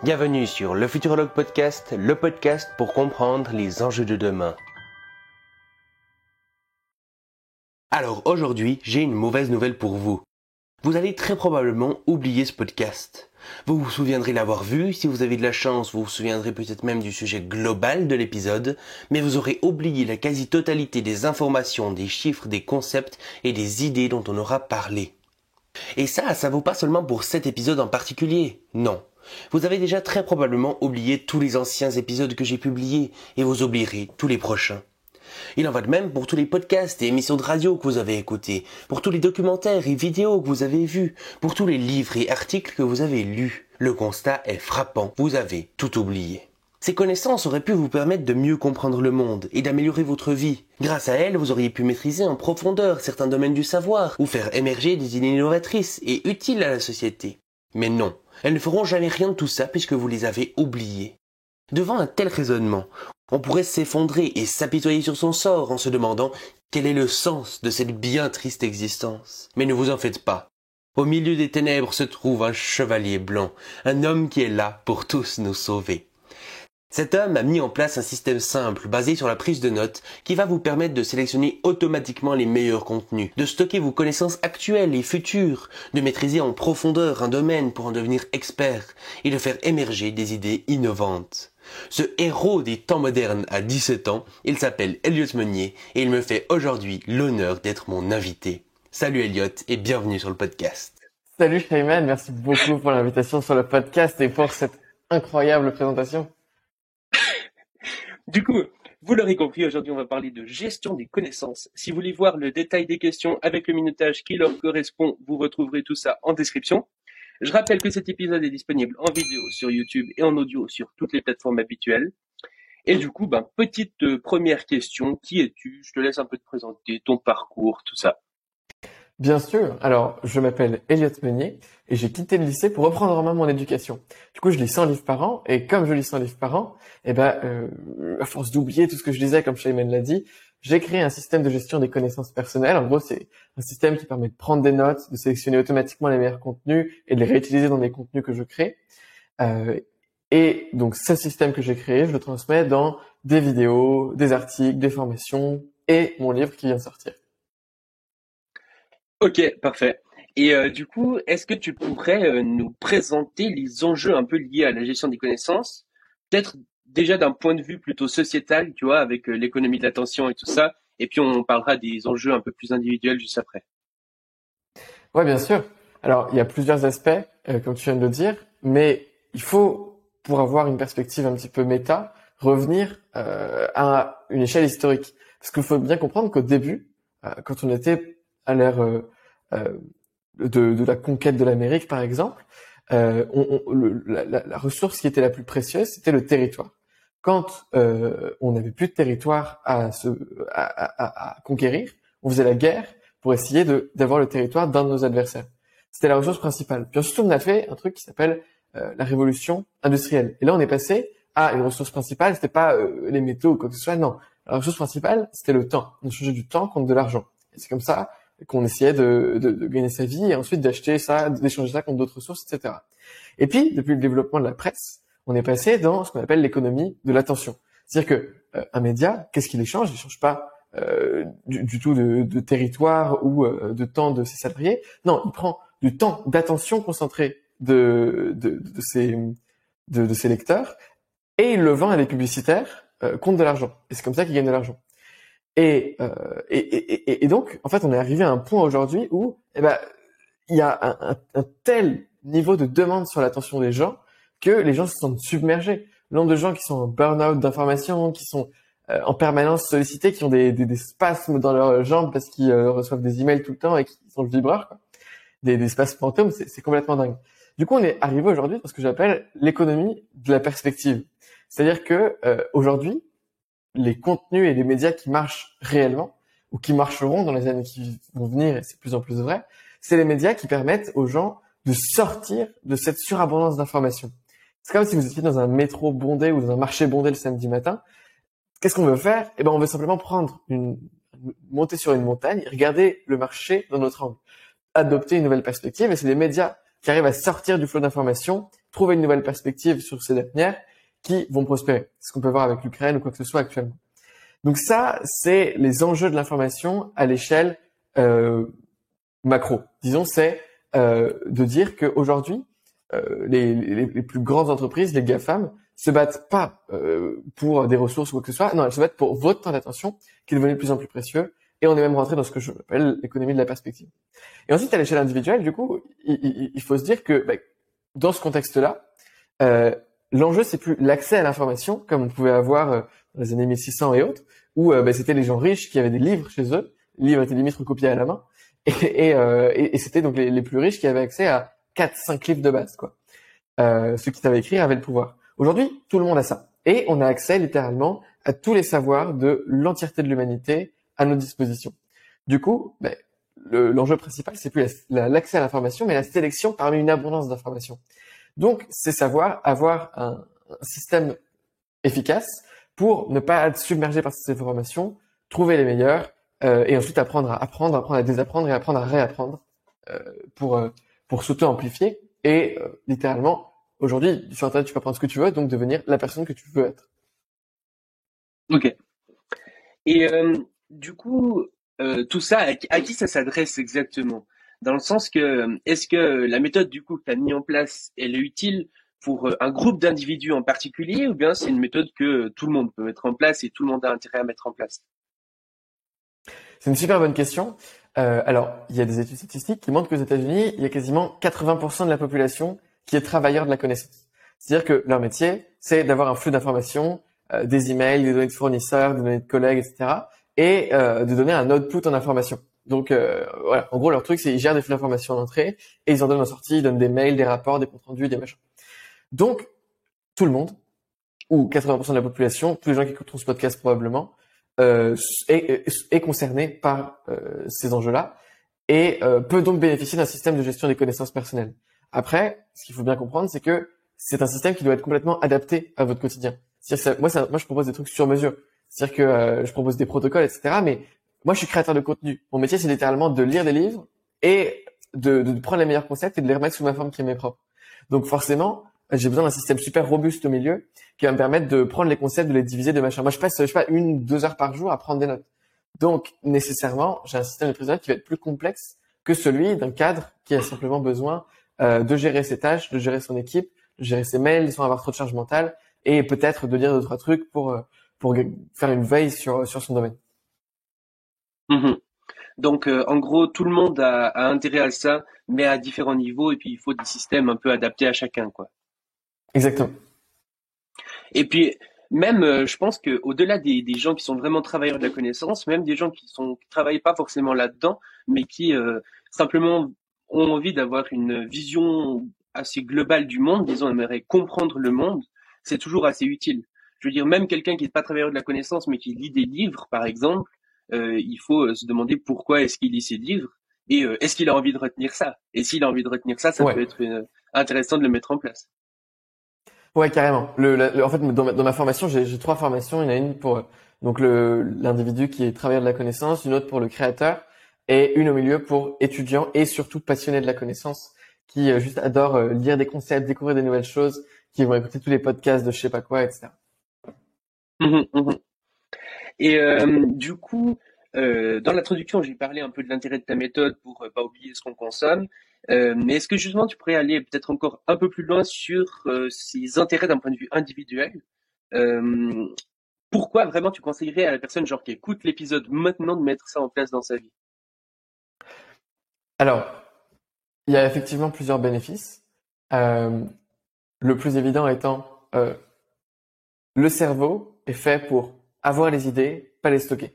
Bienvenue sur le Futurologue Podcast, le podcast pour comprendre les enjeux de demain. Alors aujourd'hui, j'ai une mauvaise nouvelle pour vous. Vous allez très probablement oublier ce podcast. Vous vous souviendrez l'avoir vu, si vous avez de la chance, vous vous souviendrez peut-être même du sujet global de l'épisode, mais vous aurez oublié la quasi-totalité des informations, des chiffres, des concepts et des idées dont on aura parlé. Et ça vaut pas seulement pour cet épisode en particulier, non. Vous avez déjà très probablement oublié tous les anciens épisodes que j'ai publiés et vous oublierez tous les prochains. Il en va de même pour tous les podcasts et émissions de radio que vous avez écoutés, pour tous les documentaires et vidéos que vous avez vus, pour tous les livres et articles que vous avez lus. Le constat est frappant, vous avez tout oublié. Ces connaissances auraient pu vous permettre de mieux comprendre le monde et d'améliorer votre vie. Grâce à elles, vous auriez pu maîtriser en profondeur certains domaines du savoir ou faire émerger des idées innovatrices et utiles à la société. Mais non, elles ne feront jamais rien de tout ça puisque vous les avez oubliées. Devant un tel raisonnement, on pourrait s'effondrer et s'apitoyer sur son sort en se demandant quel est le sens de cette bien triste existence. Mais ne vous en faites pas. Au milieu des ténèbres se trouve un chevalier blanc, un homme qui est là pour tous nous sauver. Cet homme a mis en place un système simple basé sur la prise de notes qui va vous permettre de sélectionner automatiquement les meilleurs contenus, de stocker vos connaissances actuelles et futures, de maîtriser en profondeur un domaine pour en devenir expert et de faire émerger des idées innovantes. Ce héros des temps modernes a 17 ans, il s'appelle Elliot Meunier et il me fait aujourd'hui l'honneur d'être mon invité. Salut Elliot et bienvenue sur le podcast. Salut Shayman, merci beaucoup pour l'invitation sur le podcast et pour cette incroyable présentation. Du coup, vous l'aurez compris, aujourd'hui on va parler de gestion des connaissances. Si vous voulez voir le détail des questions avec le minutage qui leur correspond, vous retrouverez tout ça en description. Je rappelle que cet épisode est disponible en vidéo sur YouTube et en audio sur toutes les plateformes habituelles. Et du coup, petite première question, qui es-tu? Je te laisse un peu te présenter, ton parcours, tout ça. Bien sûr, alors je m'appelle Elliot Meunier et j'ai quitté le lycée pour reprendre en main mon éducation. Du coup, je lis 100 livres par an et comme je lis 100 livres par an, à force d'oublier tout ce que je lisais, comme Shayman l'a dit, j'ai créé un système de gestion des connaissances personnelles. En gros, c'est un système qui permet de prendre des notes, de sélectionner automatiquement les meilleurs contenus et de les réutiliser dans les contenus que je crée. Et donc, ce système que j'ai créé, je le transmets dans des vidéos, des articles, des formations et mon livre qui vient de sortir. Ok, parfait. Et du coup, est-ce que tu pourrais nous présenter les enjeux un peu liés à la gestion des connaissances? Peut-être déjà d'un point de vue plutôt sociétal, tu vois, avec l'économie de l'attention et tout ça. Et puis on parlera des enjeux un peu plus individuels juste après. Ouais, bien sûr. Alors, il y a plusieurs aspects, comme tu viens de le dire, mais il faut, pour avoir une perspective un petit peu méta, revenir à une échelle historique. Parce qu'il faut bien comprendre qu'au début, quand on était à l'ère de la conquête de l'Amérique, par exemple, la ressource qui était la plus précieuse, c'était le territoire. Quand on n'avait plus de territoire à conquérir, on faisait la guerre pour essayer d'avoir le territoire d'un de nos adversaires. C'était la ressource principale. Puis ensuite, on a fait un truc qui s'appelle la révolution industrielle. Et là, on est passé à une ressource principale, c'était pas les métaux ou quoi que ce soit, non. La ressource principale, c'était le temps. On changeait du temps contre de l'argent. Et c'est comme ça qu'on essayait de gagner sa vie et ensuite d'acheter ça, d'échanger ça contre d'autres ressources, etc. Et puis, depuis le développement de la presse, on est passé dans ce qu'on appelle l'économie de l'attention. C'est-à-dire que un média, qu'est-ce qu'il échange? Il échange pas du tout de territoire ou de temps de ses salariés. Non, il prend du temps d'attention concentré de ses lecteurs et il le vend à des publicitaires contre de l'argent. Et c'est comme ça qu'il gagne de l'argent. Et donc, en fait, on est arrivé à un point aujourd'hui où, il y a un tel niveau de demande sur l'attention des gens que les gens se sentent submergés. Le nombre de gens qui sont en burn-out d'informations, qui sont en permanence sollicités, qui ont des spasmes dans leurs jambes parce qu'ils reçoivent des emails tout le temps et qui sont le vibreur, quoi. Des spasmes fantômes, c'est complètement dingue. Du coup, on est arrivé aujourd'hui dans ce que j'appelle l'économie de la perspective. C'est-à-dire que aujourd'hui, les contenus et les médias qui marchent réellement, ou qui marcheront dans les années qui vont venir, et c'est de plus en plus vrai, c'est les médias qui permettent aux gens de sortir de cette surabondance d'informations. C'est comme si vous étiez dans un métro bondé ou dans un marché bondé le samedi matin. Qu'est-ce qu'on veut faire? On veut simplement monter sur une montagne et regarder le marché dans notre angle. Adopter une nouvelle perspective, et c'est les médias qui arrivent à sortir du flot d'informations trouver une nouvelle perspective sur ces dernières qui vont prospérer. C'est ce qu'on peut voir avec l'Ukraine ou quoi que ce soit actuellement. Donc ça, c'est les enjeux de l'information à l'échelle macro. Disons, c'est de dire qu'aujourd'hui, les plus grandes entreprises, les GAFAM, se battent pas pour des ressources ou quoi que ce soit. Non, elles se battent pour votre temps d'attention, qui est devenu de plus en plus précieux. Et on est même rentré dans ce que j'appelle l'économie de la perspective. Et ensuite, à l'échelle individuelle, du coup, il faut se dire que dans ce contexte-là, l'enjeu, c'est plus l'accès à l'information, comme on pouvait avoir dans les années 1600 et autres, où c'était les gens riches qui avaient des livres chez eux. Les livres étaient limite recopiés à la main. Et c'était donc les plus riches qui avaient accès à 4-5 livres de base, quoi. Ceux qui savaient écrire avaient le pouvoir. Aujourd'hui, tout le monde a ça. Et on a accès littéralement à tous les savoirs de l'entièreté de l'humanité à notre disposition. Du coup, l'enjeu principal, c'est plus l'accès à l'information, mais la sélection parmi une abondance d'informations. Donc, c'est savoir avoir un système efficace pour ne pas être submergé par ces informations, trouver les meilleures, et ensuite apprendre à désapprendre et apprendre à réapprendre pour s'auto-amplifier. Et littéralement, aujourd'hui, sur Internet, tu peux apprendre ce que tu veux, donc devenir la personne que tu veux être. Ok. Et du coup, tout ça, à qui ça s'adresse exactement? Dans le sens que, est-ce que la méthode du coup que tu as mis en place, elle est utile pour un groupe d'individus en particulier, ou bien c'est une méthode que tout le monde peut mettre en place et tout le monde a intérêt à mettre en place? C'est une super bonne question. Alors, il y a des études statistiques qui montrent qu'aux États-Unis, il y a quasiment 80% de la population qui est travailleur de la connaissance. C'est-à-dire que leur métier, c'est d'avoir un flux d'informations, des emails, des données de fournisseurs, des données de collègues, etc., et de donner un output en information. Donc voilà, en gros, leur truc, c'est ils gèrent des flux d'informations en entrée et ils en donnent en sortie, ils donnent des mails, des rapports, des comptes rendus, des machins. Donc, tout le monde, ou 80% de la population, tous les gens qui écouteront ce podcast probablement, est concerné par ces enjeux-là et peut donc bénéficier d'un système de gestion des connaissances personnelles. Après, ce qu'il faut bien comprendre, c'est que c'est un système qui doit être complètement adapté à votre quotidien. C'est-à-dire que moi, je propose des trucs sur mesure. C'est-à-dire que je propose des protocoles, etc. Mais moi, je suis créateur de contenu. Mon métier, c'est littéralement de lire des livres et de prendre les meilleurs concepts et de les remettre sous ma forme qui m'est propre. Donc forcément, j'ai besoin d'un système super robuste au milieu qui va me permettre de prendre les concepts, de les diviser, de machin. Moi, je passe, 1-2 heures par jour à prendre des notes. Donc, nécessairement, j'ai un système de prise de notes qui va être plus complexe que celui d'un cadre qui a simplement besoin de gérer ses tâches, de gérer son équipe, de gérer ses mails sans avoir trop de charge mentale et peut-être de lire 2-3 trucs pour faire une veille sur son domaine. Mhm. Donc, en gros, tout le monde a intérêt à ça, mais à différents niveaux, et puis il faut des systèmes un peu adaptés à chacun, quoi. Exactement. Et puis, même, je pense que au-delà des gens qui sont vraiment travailleurs de la connaissance, même des gens qui travaillent pas forcément là-dedans, mais qui simplement ont envie d'avoir une vision assez globale du monde, disons, aimeraient comprendre le monde, c'est toujours assez utile. Je veux dire, même quelqu'un qui n'est pas travailleur de la connaissance, mais qui lit des livres, par exemple, il faut se demander pourquoi est-ce qu'il lit ces livres et est-ce qu'il a envie de retenir ça. Et s'il a envie de retenir ça, ça Ouais. peut être intéressant de le mettre en place. Ouais, carrément. En fait, dans ma formation, j'ai 3 formations. Il y en a une pour donc l'individu qui est travailleur de la connaissance, une autre pour le créateur et une au milieu pour étudiant et surtout passionné de la connaissance qui juste adore lire des concepts, découvrir des nouvelles choses, qui vont écouter tous les podcasts de je sais pas quoi, etc. Mhm, mhm. Et du coup, dans l'introduction, j'ai parlé un peu de l'intérêt de ta méthode pour pas oublier ce qu'on consomme. Mais est-ce que justement tu pourrais aller peut-être encore un peu plus loin sur ces intérêts d'un point de vue individuel? Euh, Pourquoi vraiment tu conseillerais à la personne genre qui écoute l'épisode maintenant de mettre ça en place dans sa vie? Alors, il y a effectivement plusieurs bénéfices. Le plus évident étant le cerveau est fait pour avoir les idées, pas les stocker.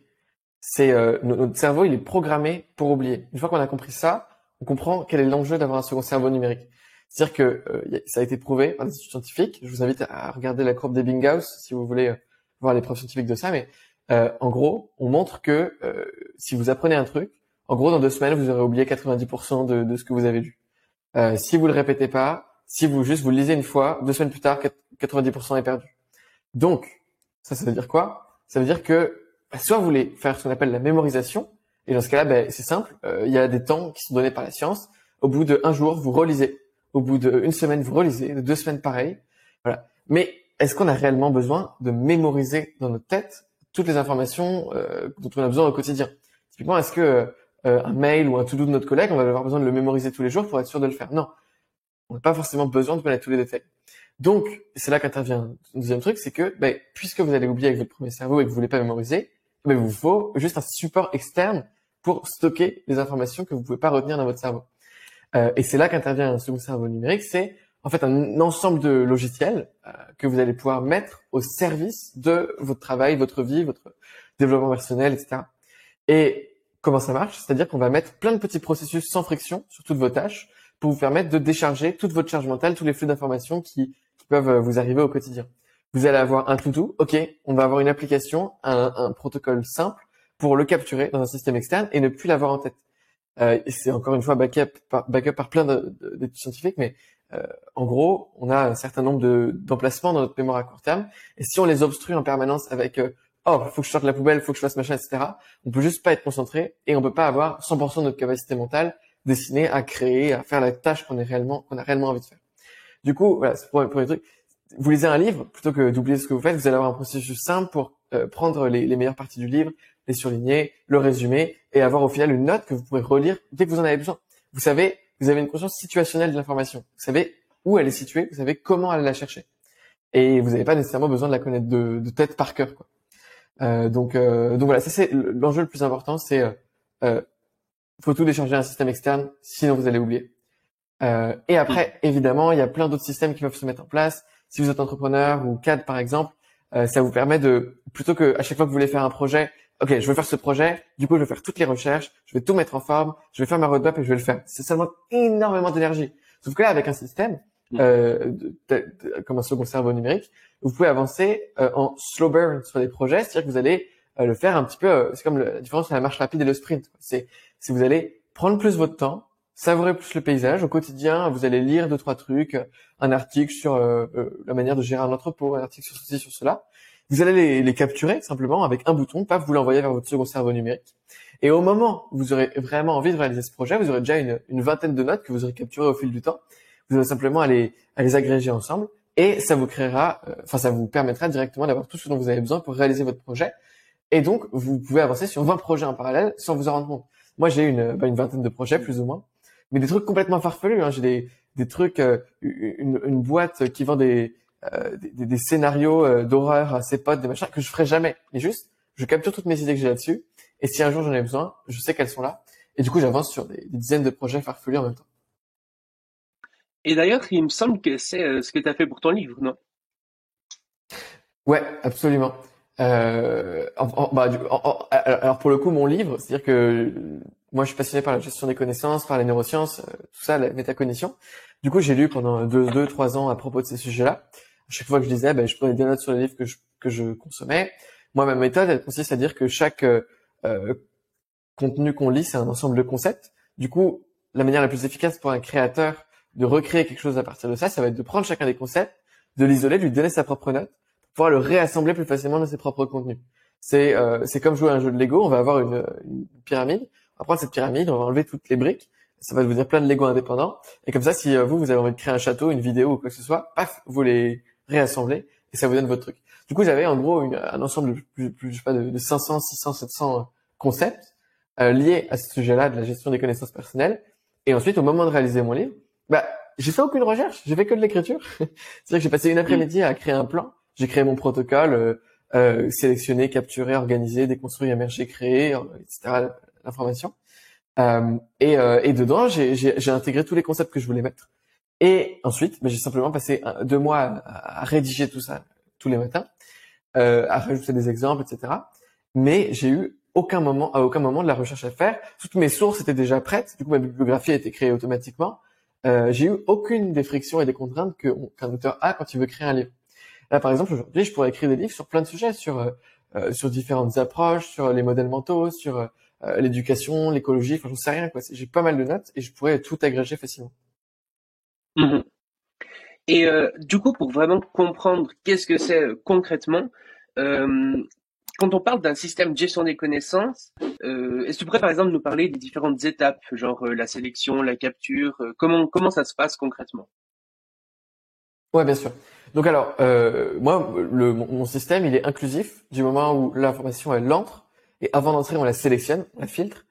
Notre cerveau, il est programmé pour oublier. Une fois qu'on a compris ça, on comprend quel est l'enjeu d'avoir un second cerveau numérique. C'est-à-dire que ça a été prouvé par des études scientifiques. Je vous invite à regarder la courbe d'Ebbinghaus si vous voulez voir les preuves scientifiques de ça. Mais en gros, on montre que si vous apprenez un truc, en gros, dans 2 semaines, vous aurez oublié 90% de ce que vous avez lu. Si vous le répétez pas, si vous le lisez une fois, 2 semaines plus tard, 90% est perdu. Donc, ça veut dire quoi? Ça veut dire que soit vous voulez faire ce qu'on appelle la mémorisation, et dans ce cas-là, c'est simple, il y a des temps qui sont donnés par la science. Au bout de 1 jour, vous relisez. Au bout d'une semaine, vous relisez. De 2 semaines, pareil. Voilà. Mais est-ce qu'on a réellement besoin de mémoriser dans notre tête toutes les informations dont on a besoin au quotidien? Typiquement, est-ce que un mail ou un to-do de notre collègue, on va avoir besoin de le mémoriser tous les jours pour être sûr de le faire? Non, on n'a pas forcément besoin de connaître tous les détails. Donc, c'est là qu'intervient le deuxième truc, c'est que puisque vous allez oublier avec votre premier cerveau et que vous voulez pas mémoriser, il vous faut juste un support externe pour stocker les informations que vous pouvez pas retenir dans votre cerveau. Et c'est là qu'intervient un second cerveau numérique, c'est en fait un ensemble de logiciels que vous allez pouvoir mettre au service de votre travail, votre vie, votre développement personnel, etc. Et comment ça marche? C'est-à-dire qu'on va mettre plein de petits processus sans friction sur toutes vos tâches pour vous permettre de décharger toute votre charge mentale, tous les flux d'informations qui peuvent vous arriver au quotidien. Vous allez avoir un to-do, ok, on va avoir une application, un protocole simple pour le capturer dans un système externe et ne plus l'avoir en tête. Et c'est encore une fois backup par plein d'études scientifiques, mais en gros, on a un certain nombre d'emplacements dans notre mémoire à court terme, et si on les obstrue en permanence avec oh, faut que je sorte la poubelle, faut que je fasse machin, etc., on peut juste pas être concentré et on peut pas avoir 100% de notre capacité mentale destinée à créer, à faire la tâche qu'on a réellement envie de faire. Du coup, voilà, c'est pour les trucs. Vous lisez un livre, plutôt que d'oublier ce que vous faites, vous allez avoir un processus simple pour prendre les meilleures parties du livre, les surligner, le résumer, et avoir au final une note que vous pourrez relire dès que vous en avez besoin. Vous savez, vous avez une conscience situationnelle de l'information. Vous savez où elle est située, vous savez comment aller la chercher. Et vous n'avez pas nécessairement besoin de la connaître de tête par cœur, quoi. Donc voilà, ça c'est l'enjeu le plus important, c'est faut tout décharger un système externe, sinon vous allez oublier. Et après, évidemment, il y a plein d'autres systèmes qui peuvent se mettre en place. Si vous êtes entrepreneur ou cadre, par exemple, ça vous permet de, plutôt que à chaque fois que vous voulez faire un projet, ok, je veux faire ce projet, du coup, je vais faire toutes les recherches, je vais tout mettre en forme, je vais faire ma roadmap et je vais le faire. C'est seulement énormément d'énergie. Sauf que là, avec un système, comme un second cerveau numérique, vous pouvez avancer en slow burn sur des projets, c'est-à-dire que vous allez le faire un petit peu, c'est comme la différence entre la marche rapide et le sprint. C'est vous allez prendre plus votre temps, savourer plus le paysage. Au quotidien, vous allez lire 2-3 trucs, un article sur la manière de gérer un entrepôt, un article sur ceci, sur cela. Vous allez les capturer simplement avec un bouton, paf, vous l'envoyez vers votre second cerveau numérique. Et au moment où vous aurez vraiment envie de réaliser ce projet, vous aurez déjà une vingtaine de notes que vous aurez capturées au fil du temps. Vous aurez simplement à les agréger ensemble et ça vous créera, ça vous permettra directement d'avoir tout ce dont vous avez besoin pour réaliser votre projet. Et donc, vous pouvez avancer sur 20 projets en parallèle sans vous en rendre compte. Moi, j'ai une vingtaine de projets, plus ou moins. Mais des trucs complètement farfelus, hein. J'ai des trucs, une boîte qui vend des scénarios d'horreur à ses potes, des machins que je ferai jamais. Mais juste, je capture toutes mes idées que j'ai là-dessus. Et si un jour j'en ai besoin, je sais qu'elles sont là. Et du coup, j'avance sur des dizaines de projets farfelus en même temps. Et d'ailleurs, il me semble que c'est ce que tu as fait pour ton livre, non? Ouais, absolument. Alors pour le coup, mon livre, c'est-à-dire que moi je suis passionné par la gestion des connaissances, par les neurosciences, tout ça, la métacognition. Du coup, j'ai lu pendant 2-3 ans à propos de ces sujets-là. À chaque fois que je lisais, je prenais des notes sur les livres que je consommais. Moi, ma méthode, elle consiste à dire que chaque contenu qu'on lit, c'est un ensemble de concepts. Du coup, la manière la plus efficace pour un créateur de recréer quelque chose à partir de ça, ça va être de prendre chacun des concepts, de l'isoler, de lui donner sa propre note, pour pouvoir le réassembler plus facilement dans ses propres contenus. C'est comme jouer à un jeu de Lego, on va avoir une pyramide, on va prendre cette pyramide, on va enlever toutes les briques, ça va devenir plein de Lego indépendants, et comme ça, si vous avez envie de créer un château, une vidéo ou quoi que ce soit, paf, vous les réassemblez, et ça vous donne votre truc. Du coup, j'avais en gros un ensemble de je sais pas, de 500, 600, 700 concepts liés à ce sujet-là de la gestion des connaissances personnelles, et ensuite, au moment de réaliser mon livre, j'ai fait aucune recherche, j'ai fait que de l'écriture. C'est-à-dire que j'ai passé une après-midi à créer un plan, j'ai créé mon protocole, sélectionner, capturer, organiser, déconstruire, immerger, créer, etc. l'information. Et dedans, j'ai intégré tous les concepts que je voulais mettre. Et ensuite, j'ai simplement passé 2 mois à rédiger tout ça tous les matins, à rajouter des exemples, etc. Mais j'ai eu à aucun moment de la recherche à faire. Toutes mes sources étaient déjà prêtes. Du coup, ma bibliographie a été créée automatiquement. J'ai eu aucune des frictions et des contraintes qu'un auteur a quand il veut créer un livre. Là, par exemple, aujourd'hui, je pourrais écrire des livres sur plein de sujets, sur différentes approches, sur les modèles mentaux, sur l'éducation, l'écologie, enfin, j'en sais rien, quoi. J'ai pas mal de notes et je pourrais tout agréger facilement. Mmh. Et du coup, pour vraiment comprendre qu'est-ce que c'est concrètement, quand on parle d'un système de gestion des connaissances, est-ce que tu pourrais par exemple nous parler des différentes étapes, genre la sélection, la capture, comment ça se passe concrètement? Ouais, bien sûr. Donc alors, moi, mon système, il est inclusif du moment où l'information, elle entre, et avant d'entrer, on la sélectionne, on la filtre,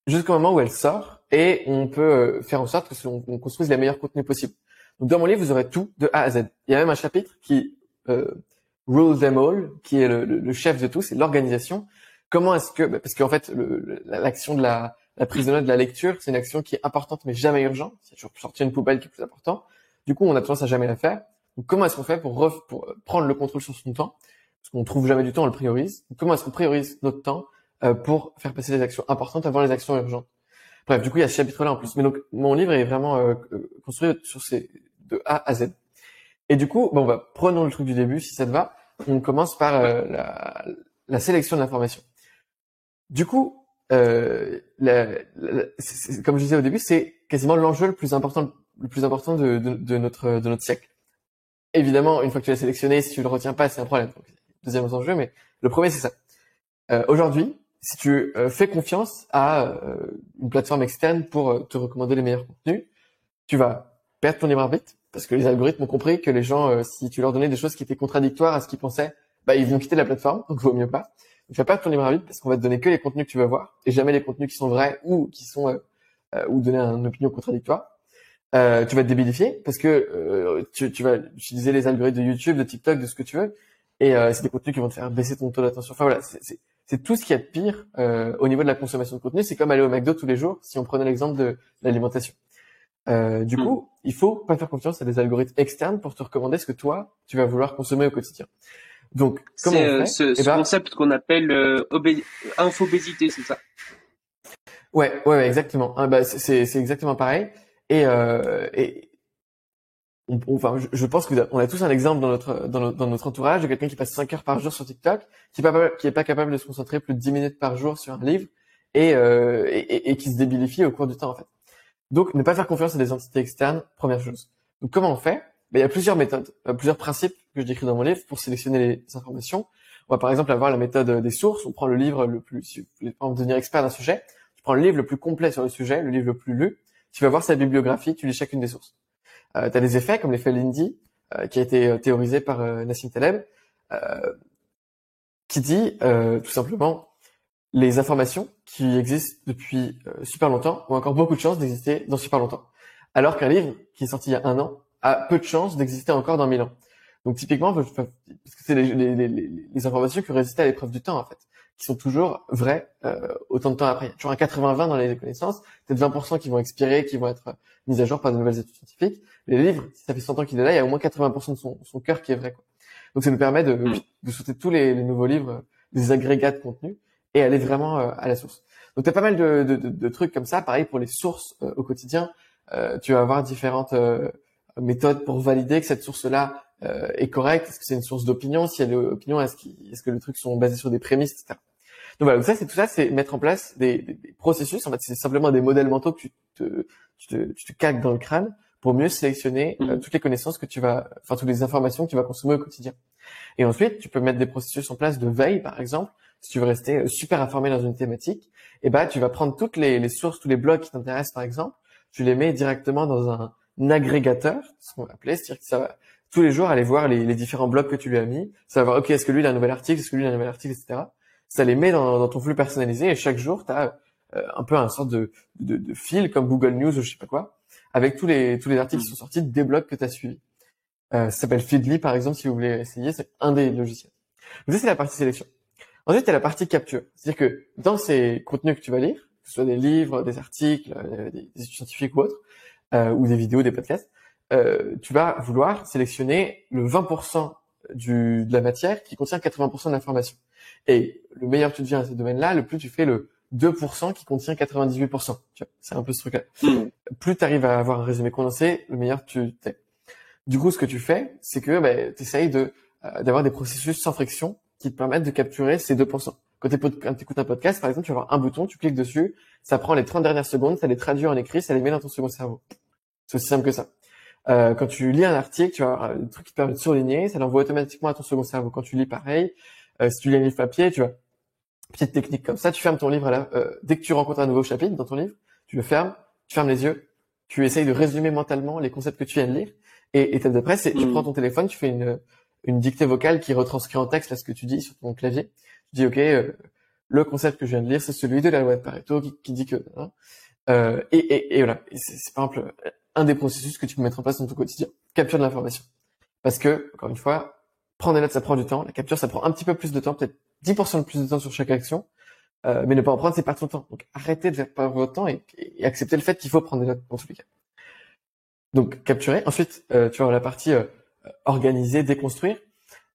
jusqu'au moment où elle sort, et on peut faire en sorte que on construise les meilleurs contenus possibles. Donc dans mon livre, vous aurez tout de A à Z. Il y a même un chapitre qui rule them all, qui est le chef de tout, c'est l'organisation. Comment est-ce que, parce qu'en fait, l'action de la prise de notes, de la lecture, c'est une action qui est importante mais jamais urgente. C'est toujours sortir une poubelle qui est plus important. Du coup, on a tendance à jamais la faire. Donc, comment est-ce qu'on fait pour prendre le contrôle sur son temps? Parce qu'on trouve jamais du temps, on le priorise. Donc, comment est-ce qu'on priorise notre temps pour faire passer les actions importantes avant les actions urgentes? Bref, du coup, il y a ce chapitre-là en plus. Mais donc, mon livre est vraiment construit sur ces de A à Z. Et du coup, bon, prenons le truc du début, si ça te va. On commence par la sélection de l'information. Du coup, comme je disais au début, c'est quasiment l'enjeu le plus important de notre siècle. Évidemment, une fois que tu l'as sélectionné, si tu le retiens pas, c'est un problème. Donc, deuxième enjeu, mais le premier, c'est ça. Aujourd'hui, si tu fais confiance à une plateforme externe pour te recommander les meilleurs contenus, tu vas perdre ton libre arbitre parce que les algorithmes ont compris que les gens, si tu leur donnais des choses qui étaient contradictoires à ce qu'ils pensaient, ils vont quitter la plateforme, donc vaut mieux pas. Donc, tu vas perdre ton libre arbitre parce qu'on va te donner que les contenus que tu veux voir et jamais les contenus qui sont vrais ou qui sont ou donner une opinion contradictoire. Tu vas te débilifier parce que tu vas utiliser les algorithmes de YouTube, de TikTok, de ce que tu veux, et c'est des contenus qui vont te faire baisser ton taux d'attention. Enfin voilà, c'est tout ce qu'il y a de pire au niveau de la consommation de contenu. C'est comme aller au McDo tous les jours, si on prenait l'exemple de l'alimentation. Du coup, il faut pas faire confiance à des algorithmes externes pour te recommander ce que toi, tu vas vouloir consommer au quotidien. Donc, comment on fait ce concept qu'on appelle infobésité, c'est ça? Ouais, exactement. C'est exactement pareil. Et je pense que on a tous un exemple dans notre entourage de quelqu'un qui passe 5 heures par jour sur TikTok, qui est pas capable de se concentrer plus de 10 minutes par jour sur un livre et qui se débilifie au cours du temps en fait. Donc ne pas faire confiance à des entités externes, première chose. Donc comment on fait? Il y a plusieurs méthodes, plusieurs principes que je décris dans mon livre pour sélectionner les informations. On va par exemple avoir la méthode des sources. On prend le livre le plus, si vous voulez devenir expert d'un sujet, tu prends le livre le plus complet sur le sujet, le livre le plus lu. Tu vas voir sa bibliographie, tu lis chacune des sources. Tu as des effets comme l'effet Lindy, qui a été théorisé par Nassim Taleb, qui dit tout simplement les informations qui existent depuis super longtemps ont encore beaucoup de chances d'exister dans super longtemps. Alors qu'un livre qui est sorti il y a 1 an a peu de chances d'exister encore dans 1000 ans. Donc typiquement, parce que c'est les informations qui ont résisté à l'épreuve du temps en fait, qui sont toujours vraies autant de temps après. Il y a toujours un 80-20 dans les connaissances, peut-être 20% qui vont expirer, qui vont être mises à jour par de nouvelles études scientifiques. Les livres, si ça fait 100 ans qu'il est là, il y a au moins 80% de son cœur qui est vrai, quoi. Donc ça nous permet de sauter tous les nouveaux livres, des agrégats de contenu, et aller vraiment à la source. Donc tu as pas mal de trucs comme ça. Pareil pour les sources au quotidien. Tu vas avoir différentes méthodes pour valider que cette source-là est correcte. Est-ce que c'est une source d'opinion? Si elle est opinion, est-ce que les trucs sont basés sur des prémices, etc. Donc voilà, donc tout ça, c'est mettre en place des processus. En fait, c'est simplement des modèles mentaux que tu te calques dans le crâne pour mieux sélectionner toutes les connaissances que toutes les informations que tu vas consommer au quotidien. Et ensuite, tu peux mettre des processus en place de veille, par exemple. Si tu veux rester super informé dans une thématique, tu vas prendre toutes les sources, tous les blogs qui t'intéressent, par exemple, tu les mets directement dans un agrégateur, ce qu'on va appeler, c'est-à-dire que ça va tous les jours aller voir les différents blogs que tu lui as mis, ça va voir, ok, est-ce que lui il a un nouvel article, est-ce que lui il a un nouvel article, etc. Ça les met dans ton flux personnalisé et chaque jour, tu as un peu un sorte de fil comme Google News ou je sais pas quoi, avec tous les articles qui sont sortis des blogs que tu as suivis. Ça s'appelle Feedly, par exemple, si vous voulez essayer, c'est un des logiciels. Donc ça, c'est la partie sélection. Ensuite, il y a la partie capture. C'est-à-dire que dans ces contenus que tu vas lire, que ce soit des livres, des articles, des études scientifiques ou autres, ou des vidéos, des podcasts, tu vas vouloir sélectionner le 20% de la matière qui contient 80% de l'information. Et le meilleur tu deviens à ce domaine-là, le plus tu fais le 2% qui contient 98%. Tu vois, c'est un peu ce truc-là. Plus tu arrives à avoir un résumé condensé, le meilleur tu t'es. Du coup, ce que tu fais, c'est que tu essayes d'avoir des processus sans friction qui te permettent de capturer ces 2%. Quand tu écoutes un podcast, par exemple, tu vas avoir un bouton, tu cliques dessus, ça prend les 30 dernières secondes, ça les traduit en écrit, ça les met dans ton second cerveau. C'est aussi simple que ça. Quand tu lis un article, tu vas avoir un truc qui te permet de surligner, ça l'envoie automatiquement à ton second cerveau. Quand tu lis pareil, Si tu lis un livre papier, tu vois, petite technique comme ça, tu fermes ton livre dès que tu rencontres un nouveau chapitre dans ton livre, tu le fermes, tu fermes les yeux, tu essayes de résumer mentalement les concepts que tu viens de lire, et étape d'après, c'est tu prends ton téléphone, tu fais une dictée vocale qui retranscrit en texte là ce que tu dis sur ton clavier. Tu dis ok, le concept que je viens de lire, c'est celui de la loi de Pareto qui dit que hein, et voilà. Et c'est par exemple un des processus que tu peux mettre en place dans ton quotidien. Capture de l'information. Parce que, encore une fois, prendre des notes, ça prend du temps. La capture, ça prend un petit peu plus de temps, peut-être 10% de plus de temps sur chaque action. Mais ne pas en prendre, c'est perdre son temps. Donc, arrêtez de faire perdre votre temps et acceptez le fait qu'il faut prendre des notes dans tous les cas. Donc, capturer. Ensuite, tu vas avoir la partie organiser, déconstruire.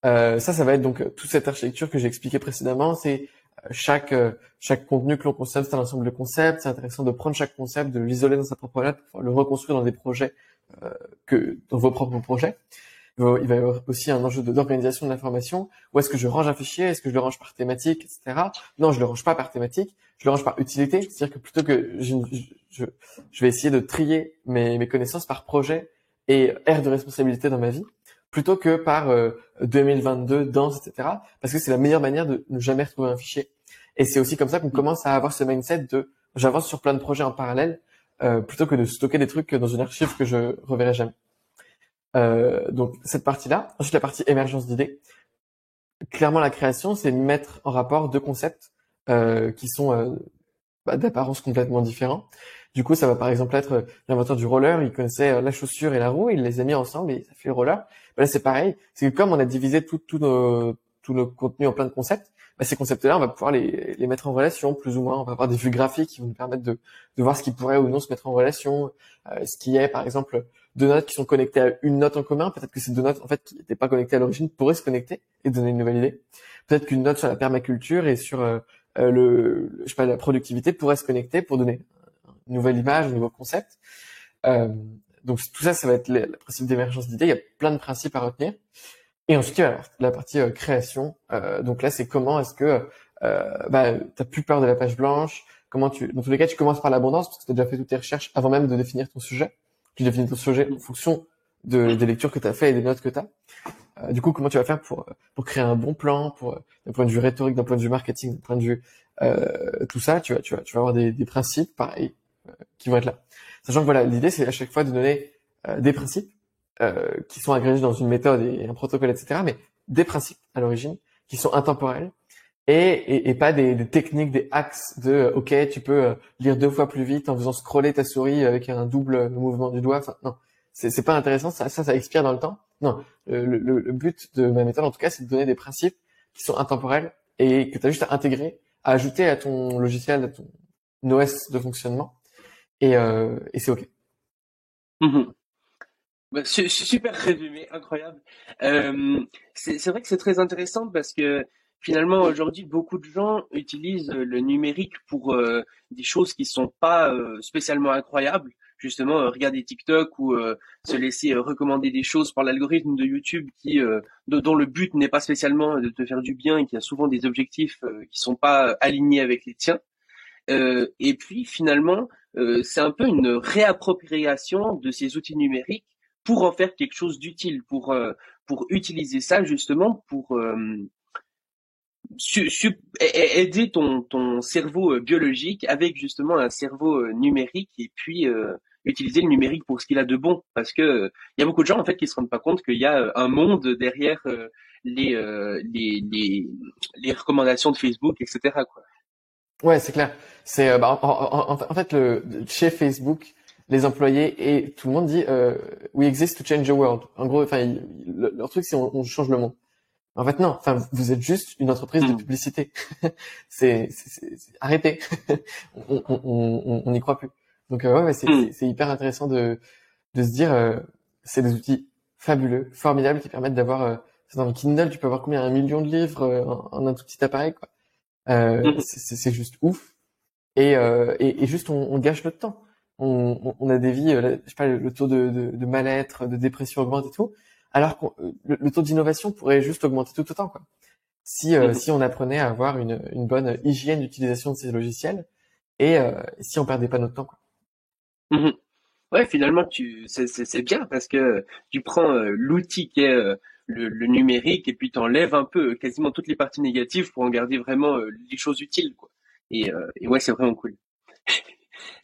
Ça va être donc toute cette architecture que j'ai expliqué précédemment. C'est chaque contenu que l'on consomme, c'est un ensemble de concepts. C'est intéressant de prendre chaque concept, de l'isoler dans sa propre lettre pour pouvoir le reconstruire dans des projets dans vos propres projets. Il va y avoir aussi un enjeu d'organisation de l'information. Où est-ce que je range un fichier? Est-ce que je le range par thématique, etc. Non, je le range pas par thématique. Je le range par utilité. C'est-à-dire que plutôt que je vais essayer de trier mes connaissances par projet et aire de responsabilité dans ma vie, plutôt que par 2022, danse, etc. Parce que c'est la meilleure manière de ne jamais retrouver un fichier. Et c'est aussi comme ça qu'on commence à avoir ce mindset de j'avance sur plein de projets en parallèle, plutôt que de stocker des trucs dans une archive que je reverrai jamais. Donc cette partie-là. Ensuite, la partie émergence d'idées. Clairement, la création, c'est mettre en rapport deux concepts qui sont d'apparence complètement différents. Du coup, ça va par exemple être l'inventeur du roller, il connaissait la chaussure et la roue, il les a mis ensemble et ça fait le roller. Là, c'est pareil, c'est que comme on a divisé tous nos contenus en plein de concepts, ces concepts-là, on va pouvoir les mettre en relation, plus ou moins. On va avoir des vues graphiques qui vont nous permettre de voir ce qui pourrait ou non se mettre en relation. Ce qui est, par exemple, deux notes qui sont connectées à une note en commun. Peut-être que ces deux notes, en fait, qui n'étaient pas connectées à l'origine, pourraient se connecter et donner une nouvelle idée. Peut-être qu'une note sur la permaculture et sur la productivité pourrait se connecter pour donner une nouvelle image, un nouveau concept. Donc tout ça, ça va être le principe d'émergence d'idées. Il y a plein de principes à retenir. Et ensuite, il y a la partie création. Donc là, c'est comment est-ce que t'as plus peur de la page blanche. Dans tous les cas, tu commences par l'abondance parce que tu as déjà fait toutes tes recherches avant même de définir ton sujet. Tu définis ton sujet en fonction des lectures que tu as fait et des notes que tu as. Du coup, comment tu vas faire pour créer un bon plan, d'un point de vue rhétorique, d'un point de vue marketing, d'un point de vue tout ça, tu vas avoir des principes pareils qui vont être là. Sachant que voilà, l'idée c'est à chaque fois de donner des principes qui sont agrégés dans une méthode et un protocole, etc. Mais des principes à l'origine qui sont intemporels et pas des techniques, des hacks de ok, tu peux lire 2 fois plus vite en faisant scroller ta souris avec un double mouvement du doigt. Enfin non, c'est pas intéressant. Ça expire dans le temps. Non, le but de ma méthode en tout cas, c'est de donner des principes qui sont intemporels et que tu as juste à intégrer, à ajouter à ton logiciel, à ton OS de fonctionnement et c'est ok. Super résumé, incroyable. C'est vrai que c'est très intéressant parce que finalement aujourd'hui beaucoup de gens utilisent le numérique pour des choses qui sont pas spécialement incroyables. Justement, regarder TikTok ou se laisser recommander des choses par l'algorithme de YouTube dont le but n'est pas spécialement de te faire du bien et qui a souvent des objectifs qui sont pas alignés avec les tiens. Et puis finalement, c'est un peu une réappropriation de ces outils numériques pour en faire quelque chose d'utile, pour utiliser ça justement pour aider ton cerveau biologique avec justement un cerveau numérique et puis utiliser le numérique pour ce qu'il a de bon. Parce que il y a beaucoup de gens en fait qui se rendent pas compte qu'il y a un monde derrière les recommandations de Facebook, etc. quoi. Ouais, c'est clair. C'est en fait chez Facebook, les employés et tout le monde dit we exist to change the world. En gros, enfin leur truc c'est on change le monde. En fait non, enfin vous êtes juste une entreprise de publicité. c'est arrêtez. on n'y croit plus. Donc ouais, c'est hyper intéressant de se dire c'est des outils fabuleux, formidables qui permettent d'avoir dans le Kindle, tu peux avoir combien 1 million de livres en un tout petit appareil quoi. C'est juste ouf et juste on gâche notre temps. On a des vies, je sais pas, le taux de mal-être, de dépression augmente et tout, alors que le taux d'innovation pourrait juste augmenter tout autant quoi. Si on apprenait à avoir une bonne hygiène d'utilisation de ces logiciels et si on perdait pas notre temps quoi. Ouais, finalement, c'est bien parce que tu prends l'outil qui est le numérique et puis t'enlèves un peu quasiment toutes les parties négatives pour en garder vraiment les choses utiles, quoi. Et ouais, c'est vraiment cool.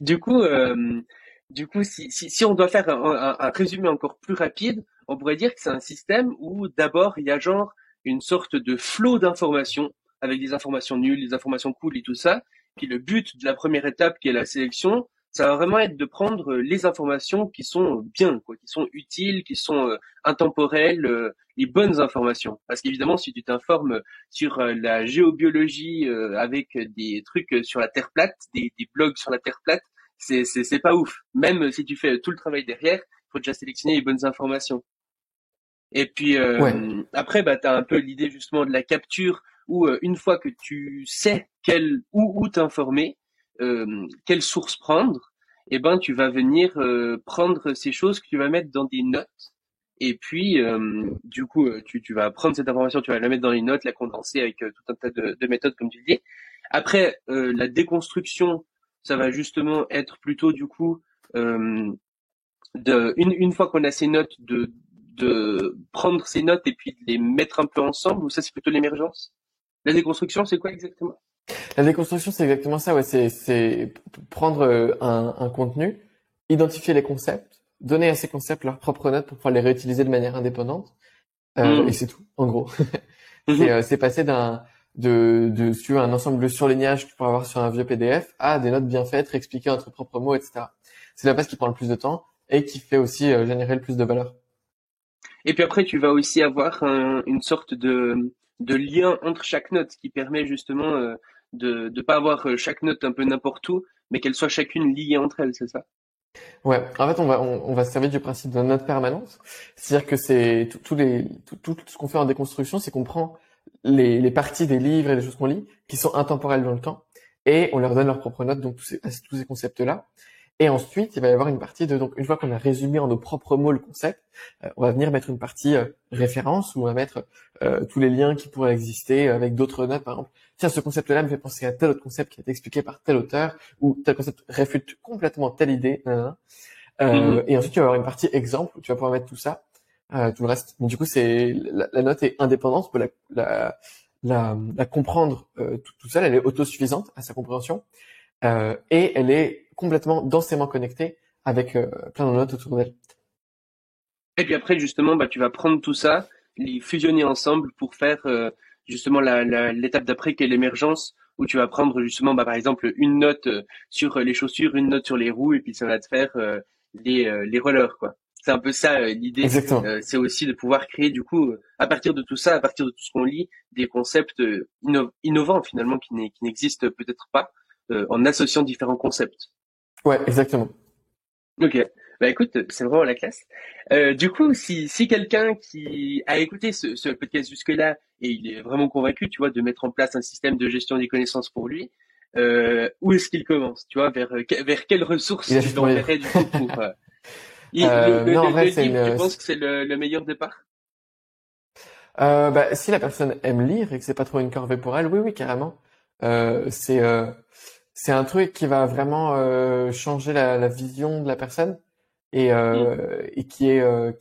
Du coup, euh, si on doit faire un résumé encore plus rapide, on pourrait dire que c'est un système où d'abord il y a genre une sorte de flot d'informations avec des informations nulles, des informations cool et tout ça. Puis le but de la première étape qui est la sélection, ça va vraiment être de prendre les informations qui sont bien, quoi, qui sont utiles, qui sont intemporelles, les bonnes informations. Parce qu'évidemment, si tu t'informes sur la géobiologie avec des trucs sur la Terre plate, des blogs sur la Terre plate, c'est pas ouf. Même si tu fais tout le travail derrière, il faut déjà sélectionner les bonnes informations. Et puis Ouais. après, bah, tu as un peu l'idée justement de la capture où une fois que tu sais où t'informer, quelle source prendre, et ben tu vas venir prendre ces choses que tu vas mettre dans des notes. Et puis du coup, tu vas prendre cette information, tu vas la mettre dans les notes, la condenser avec tout un tas de méthodes comme tu le dis. Après, la déconstruction, ça va justement être plutôt du coup euh, une fois qu'on a ces notes de prendre ces notes et puis de les mettre un peu ensemble, ou ça c'est plutôt l'émergence. La déconstruction, c'est quoi exactement? La déconstruction, c'est exactement ça. Ouais, c'est prendre un contenu, identifier les concepts, donner à ces concepts leurs propres notes pour pouvoir les réutiliser de manière indépendante. Et Mmh. c'est tout, en gros. Mhm. C'est passer si tu veux, un ensemble de surlignages que tu pourrais avoir sur un vieux PDF à des notes bien faites, réexpliquées entre propres mots, etc. C'est la base qui prend le plus de temps et qui fait aussi générer le plus de valeur. Et puis après, tu vas aussi avoir une sorte de lien entre chaque note qui permet justement de ne pas avoir chaque note un peu n'importe où, mais qu'elles soient chacune liées entre elles, c'est ça? Ouais, en fait, on va se servir du principe de note permanente. C'est-à-dire que c'est tout ce qu'on fait en déconstruction, c'est qu'on prend les parties des livres et des choses qu'on lit qui sont intemporelles dans le temps et on leur donne leurs propres notes, donc tous ces concepts-là. Et ensuite, il va y avoir une partie donc une fois qu'on a résumé en nos propres mots le concept, on va venir mettre une partie référence où on va mettre tous les liens qui pourraient exister avec d'autres notes, par exemple. Tiens, ce concept-là me fait penser à tel autre concept qui a été expliqué par tel auteur, ou tel concept réfute complètement telle idée. Nanana. Mhm. Et ensuite, tu vas avoir une partie exemple où tu vas pouvoir mettre tout ça, tout le reste. Mais du coup, c'est la note est indépendante, on peut la comprendre tout seule, elle est autosuffisante à sa compréhension, et elle est complètement densément connectée avec plein de notes autour d'elle. Et puis après, justement, bah, tu vas prendre tout ça, les fusionner ensemble pour faire justement l'étape d'après qui est l'émergence, où tu vas prendre justement, bah, par exemple, une note sur les chaussures, une note sur les roues, et puis ça va te faire les rollers, quoi. C'est un peu ça l'idée. Exactement. C'est aussi de pouvoir créer, du coup, à partir de tout ça, à partir de tout ce qu'on lit, des concepts innovants finalement qui n'existent peut-être pas, en associant différents concepts. Ouais, exactement. Ok, bah écoute, c'est vraiment la classe. Du coup, si quelqu'un qui a écouté ce podcast jusque-là et il est vraiment convaincu, tu vois, de mettre en place un système de gestion des connaissances pour lui, où est-ce qu'il commence? Tu vois, vers quelles Il ressources tu achète mon livre. l'enverrais du coup pour le, le, Non, en le, vrai, le c'est livre, tu penses que c'est le meilleur départ? bah, si la personne aime lire et que c'est pas trop une corvée pour elle, oui, oui, carrément. Euh, c'est euh, c'est un truc qui va vraiment changer la vision de la personne Hmm. et qui va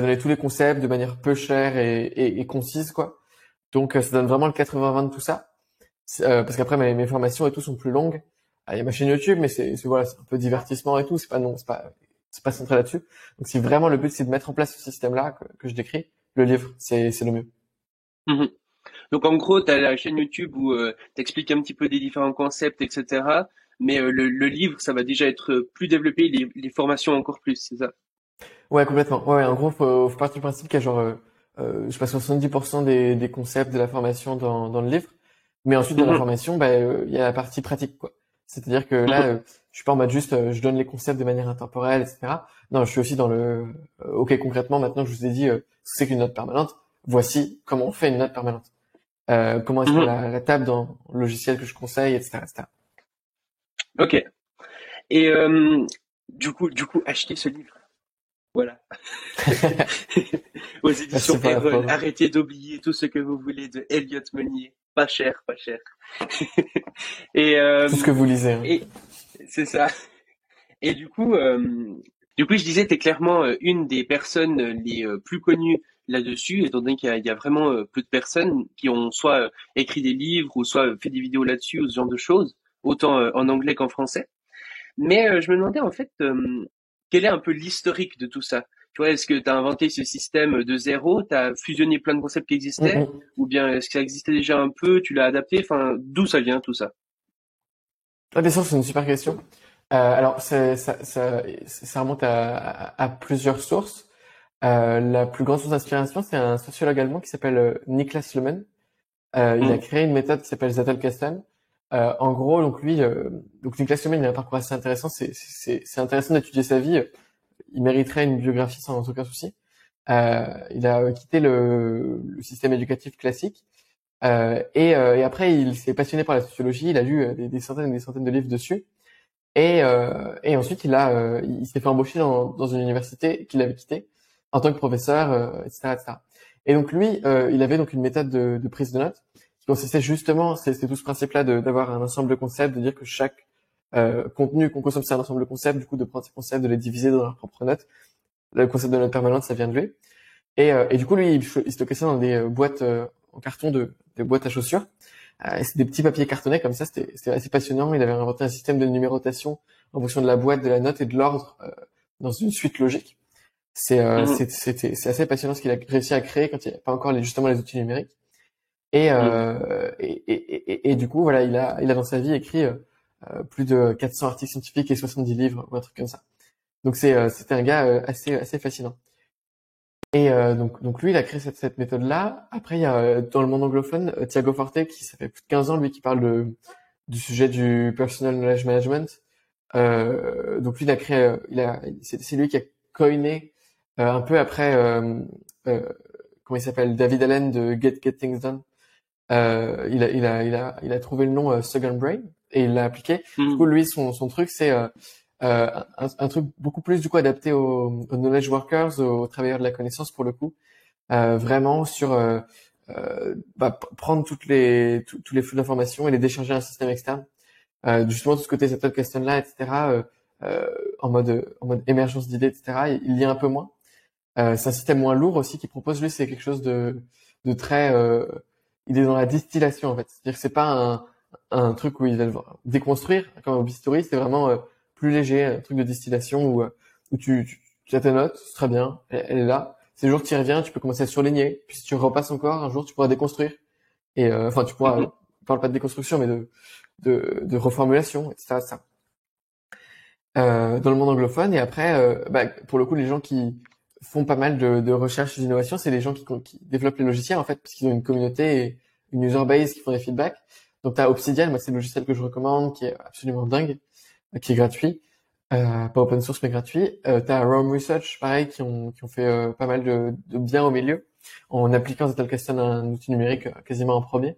donner tous les concepts de manière peu chère et concise, quoi. Donc, ça donne vraiment le 80-20 de tout ça. Parce qu'après, mes formations et tout sont plus longues. Ah, il y a ma chaîne YouTube, mais voilà, c'est un peu divertissement et tout. C'est pas, non, c'est pas centré là-dessus. Donc, si vraiment le but, c'est de mettre en place ce système-là que je décris, le livre, c'est le mieux. Mhm. Donc en gros, tu as la chaîne YouTube où tu expliques un petit peu des différents concepts, etc. Mais le livre, ça va déjà être plus développé, les formations encore plus, c'est ça? Ouais, complètement. Ouais, en gros, faut partir du principe qu'il y a genre, je passe 70% des concepts de la formation dans le livre. Mais ensuite, dans la Mhm. formation, bah, il y a la partie pratique, quoi. C'est-à-dire que là, Mhm. je suis pas en mode juste, je donne les concepts de manière intemporelle, etc. Non, je suis aussi dans ok, concrètement, maintenant que je vous ai dit ce que c'est qu'une note permanente, voici comment on fait une note permanente. Comment est-ce qu'on Mhm. la tape dans le logiciel que je conseille, etc., etc. Ok. Et achetez ce livre. Voilà. Aux Merci éditions pour la Erol, preuve. arrêtez d'oublier tout ce que vous voulez de Elliot Meunier. Pas cher, pas cher. Et, Tout ce que vous lisez, hein. et c'est ça. Et du coup, Du coup, je disais, tu es clairement une des personnes les plus connues là-dessus, étant donné qu'il y a vraiment peu de personnes qui ont soit écrit des livres ou soit fait des vidéos là-dessus ou ce genre de choses, autant en anglais qu'en français. Mais je me demandais en fait, quel est un peu l'historique de tout ça? Tu vois, est-ce que tu as inventé ce système de zéro, tu as fusionné plein de concepts qui Mm, existaient, mm. ou bien est-ce que ça existait déjà un peu, tu l'as adapté, enfin, d'où ça vient tout ça? Ah, bien sûr, c'est une super question. Alors, ça remonte à plusieurs sources. La plus grande source d'inspiration, c'est un sociologue allemand qui s'appelle Niklas Luhmann. Il a Mhm, créé une méthode qui s'appelle Zettelkasten. En gros, donc lui, donc Niklas Luhmann, il a un parcours assez intéressant. C'est intéressant d'étudier sa vie. Il mériterait une biographie sans aucun souci. Il a quitté le système éducatif classique. Et après, il s'est passionné par la sociologie. Il a lu des centaines et des centaines de livres dessus. Et ensuite, il s'est fait embaucher dans une université qu'il avait quittée en tant que professeur, etc., etc. Et donc lui, il avait donc une méthode de prise de notes qui consistait justement, c'est tout ce principe-là d'avoir un ensemble de concepts, de dire que chaque contenu qu'on consomme, c'est un ensemble de concepts, du coup de prendre ces concepts, de les diviser dans leurs propres notes. Le concept de note permanente, ça vient de lui. Et du coup, lui, il stockait ça dans des boîtes en carton, des boîtes à chaussures. Et c'est des petits papiers cartonnés comme ça, c'était assez passionnant. Il avait inventé un système de numérotation en fonction de la boîte, de la note et de l'ordre dans une suite logique. mhm, C'est assez passionnant ce qu'il a réussi à créer quand il n'y avait pas encore justement les outils numériques. Et, mhm, du coup, voilà, il a dans sa vie écrit plus de 400 articles scientifiques et 70 livres ou un truc comme ça. Donc c'était un gars assez fascinant. Et donc lui, il a créé cette méthode-là. Après, il y a dans le monde anglophone, Thiago Forte, qui ça fait plus de 15 ans, lui, qui parle du sujet du personal knowledge management. Donc lui, il a créé, c'est lui qui a coiné un peu après, euh, comment il s'appelle, David Allen de Get Things Done. Il a trouvé le nom Second Brain et il l'a appliqué. Du coup, mhm, lui, son truc, c'est un truc beaucoup plus du coup adapté aux knowledge workers, aux travailleurs de la connaissance pour le coup, vraiment sur prendre tous les flux d'informations et les décharger à un système externe. Justement, tout ce côté cette question là, etc. En mode émergence d'idées, etc. Il y a un peu moins. C'est un système moins lourd aussi qui propose lui, c'est quelque chose de très il est dans la distillation en fait. C'est-à-dire que c'est pas un truc où il va devoir déconstruire comme au bistouri, c'est vraiment plus léger, un truc de distillation où tu as tes notes, c'est très bien, elle est là. Ces jours tu y reviens, tu peux commencer à surligner, puis si tu repasses encore, un jour tu pourras déconstruire. Et enfin tu pourras, mhm. je parle pas de déconstruction, mais de reformulation, etc., etc. Dans le monde anglophone. Et après, pour le coup, les gens qui font pas mal de recherche et d'innovation, c'est les gens qui développent les logiciels, en fait, parce qu'ils ont une communauté et une user base qui font des feedbacks. Donc, t'as Obsidian, moi, c'est le logiciel que je recommande, qui est absolument dingue, qui est gratuit. Pas open source, mais gratuit. T'as Rome Research, pareil, qui ont fait pas mal de bien au milieu, en appliquant Zettelkasten à un outil numérique quasiment en premier.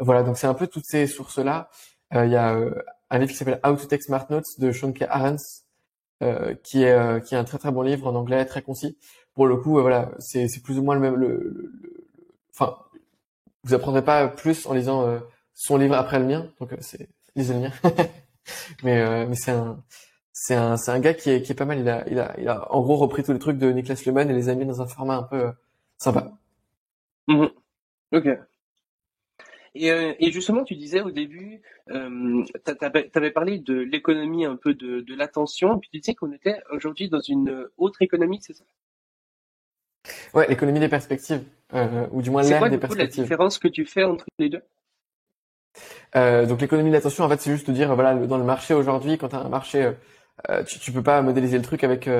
Voilà, donc c'est un peu toutes ces sources-là. Il y a un livre qui s'appelle How to Take Smart Notes de Sean K. Arens, qui est un très très bon livre en anglais, très concis. Pour le coup, voilà, c'est plus ou moins le même. Enfin, vous apprendrez pas plus en lisant son livre après le mien, donc lisez le mien. Mais c'est un gars qui est pas mal. Il a en gros repris tous les trucs de Niklas Luhmann et les a mis dans un format un peu sympa. Mhm. Ok. Et justement, tu disais au début, t'avais parlé de l'économie un peu de l'attention, puis tu disais qu'on était aujourd'hui dans une autre économie, c'est ça? Ouais, l'économie des perspectives, ou du moins C'est l'ère quoi des du coup la perspectives. différence que tu fais entre les deux? Donc l'économie de l'attention, en fait, c'est juste de dire, voilà, dans le marché aujourd'hui, quand tu as un marché, tu peux pas modéliser le truc avec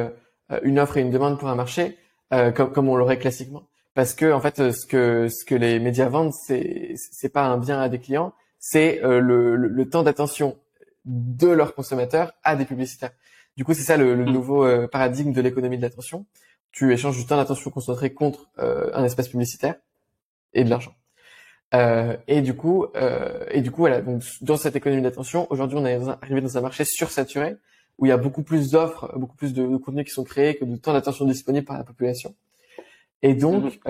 une offre et une demande pour un marché, comme on l'aurait classiquement. Parce que en fait, ce que les médias vendent, c'est pas un bien à des clients, c'est le temps d'attention de leurs consommateurs à des publicitaires. Du coup, c'est ça le Mhm. nouveau paradigme de l'économie de l'attention. Tu échanges du temps d'attention concentré contre un espace publicitaire et de l'argent. Et du coup, voilà. Donc, dans cette économie d'attention, aujourd'hui, on est arrivé dans un marché sursaturé où il y a beaucoup plus d'offres, beaucoup plus de contenus qui sont créés que de temps d'attention disponible par la population. Et Mhm. donc,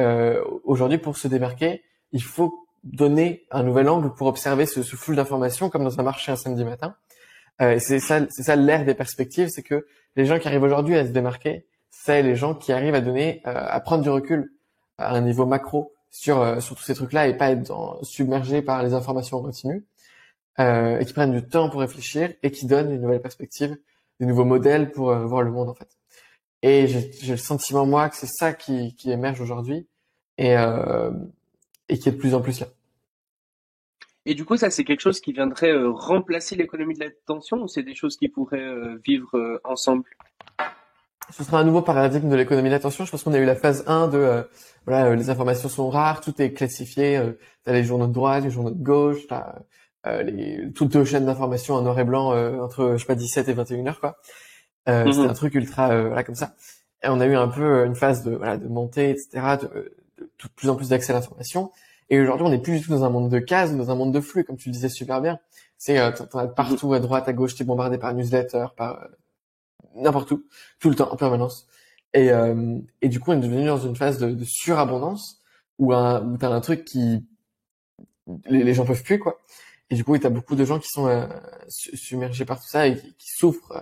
aujourd'hui, pour se démarquer, il faut donner un nouvel angle pour observer ce flux d'informations, comme dans un marché un samedi matin, Et c'est ça l'ère des perspectives, c'est que les gens qui arrivent aujourd'hui à se démarquer, c'est les gens qui arrivent à donner, à prendre du recul à un niveau macro sur tous ces trucs-là et pas être submergés par les informations en continu, et qui prennent du temps pour réfléchir et qui donnent une nouvelle perspective, des nouveaux modèles pour voir le monde en fait. Et j'ai le sentiment moi que c'est ça qui émerge aujourd'hui et qui est de plus en plus là. Et du coup, ça, c'est quelque chose qui viendrait remplacer l'économie de l'attention ou c'est des choses qui pourraient vivre ensemble? Ce sera un nouveau paradigme de l'économie de l'attention. Je pense qu'on a eu la phase 1 de les informations sont rares, tout est classifié. T'as les journaux de droite, les journaux de gauche, t'as toutes les chaînes d'information en noir et blanc entre je sais pas 17 et 21 heures quoi. C'était un truc ultra comme ça. Et on a eu un peu une phase de montée, etc. De plus en plus d'accès à l'information. Et aujourd'hui, on n'est plus du tout dans un monde de cases, dans un monde de flux, comme tu le disais super bien. C'est t'en as partout, à droite, à gauche, t'es bombardé par newsletter, par n'importe où, tout le temps, en permanence. Et du coup, on est devenu dans une phase de surabondance où t'as un truc qui les gens peuvent plus quoi. Et du coup, t'as beaucoup de gens qui sont submergés par tout ça et qui souffrent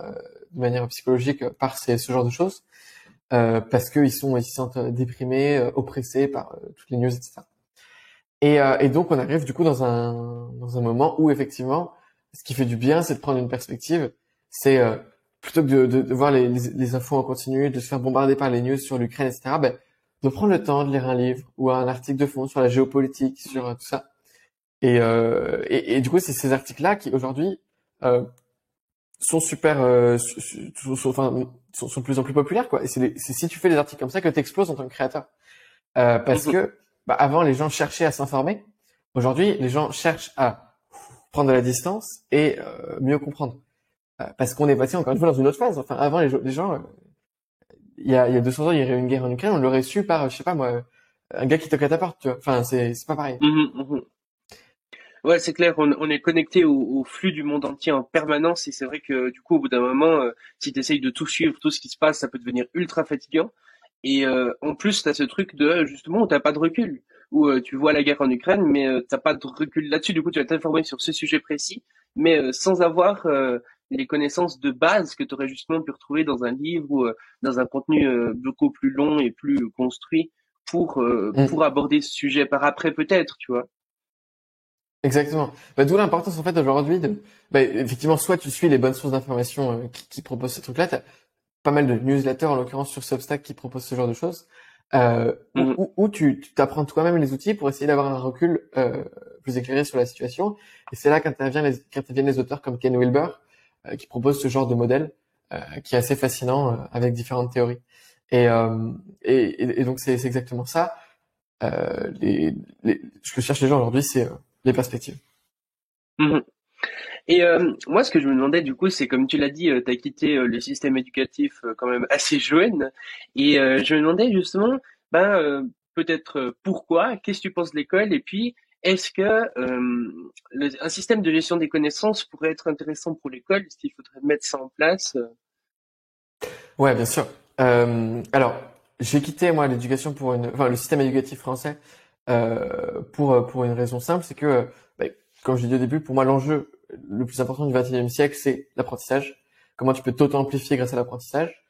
de manière psychologique par ce genre de choses parce qu'ils se sentent déprimés, oppressés par toutes les news, etc. Et donc, on arrive du coup dans un moment où effectivement, ce qui fait du bien, c'est de prendre une perspective. C'est plutôt que de voir les infos en continu, de se faire bombarder par les news sur l'Ukraine, etc. Ben, de prendre le temps de lire un livre ou un article de fond sur la géopolitique, sur tout ça. Et du coup, c'est ces articles-là qui aujourd'hui sont super, sont de plus en plus populaires, quoi. Et c'est si tu fais des articles comme ça que t'exploses en tant que créateur. Parce que avant, les gens cherchaient à s'informer. Aujourd'hui, les gens cherchent à prendre de la distance et mieux comprendre. Parce qu'on est passé encore une fois dans une autre phase. Enfin, avant, les gens, il y a 200 ans, il y aurait eu une guerre en Ukraine, on l'aurait su par, je sais pas moi, un gars qui toque à ta porte, tu vois. Enfin, c'est pas pareil. Ouais, c'est clair, on est connecté au flux du monde entier en permanence et c'est vrai que du coup, au bout d'un moment, si tu essayes de tout suivre, tout ce qui se passe, ça peut devenir ultra fatigant. Et en plus, t'as ce truc de justement où t'as pas de recul, où tu vois la guerre en Ukraine, mais t'as pas de recul là-dessus. Du coup, tu vas t'informer sur ce sujet précis, mais sans avoir les connaissances de base que tu aurais justement pu retrouver dans un livre ou dans un contenu beaucoup plus long et plus construit pour aborder ce sujet par après peut-être, tu vois. Exactement. Bah, d'où l'importance en fait aujourd'hui effectivement, soit tu suis les bonnes sources d'information qui proposent ces trucs-là. T'as pas mal de newsletters en l'occurrence sur Substack qui proposent ce genre de choses. Ou tu t'apprends toi-même les outils pour essayer d'avoir un recul plus éclairé sur la situation. Et c'est là qu'interviennent les auteurs comme Ken Wilber qui proposent ce genre de modèle qui est assez fascinant avec différentes théories. Et donc c'est exactement ça. Ce que cherchent les gens aujourd'hui, c'est les perspectives. Et moi, ce que je me demandais du coup, c'est comme tu l'as dit, tu as quitté le système éducatif quand même assez jeune, et je me demandais justement, peut-être pourquoi, qu'est-ce que tu penses de l'école, et puis est-ce que un système de gestion des connaissances pourrait être intéressant pour l'école, est-ce qu'il faudrait mettre ça en place? Ouais, bien sûr. Alors, j'ai quitté moi l'éducation le système éducatif français pour une raison simple, c'est que, comme je l'ai dit au début, pour moi l'enjeu le plus important du XXIe siècle, c'est l'apprentissage. Comment tu peux t'auto-amplifier grâce à l'apprentissage.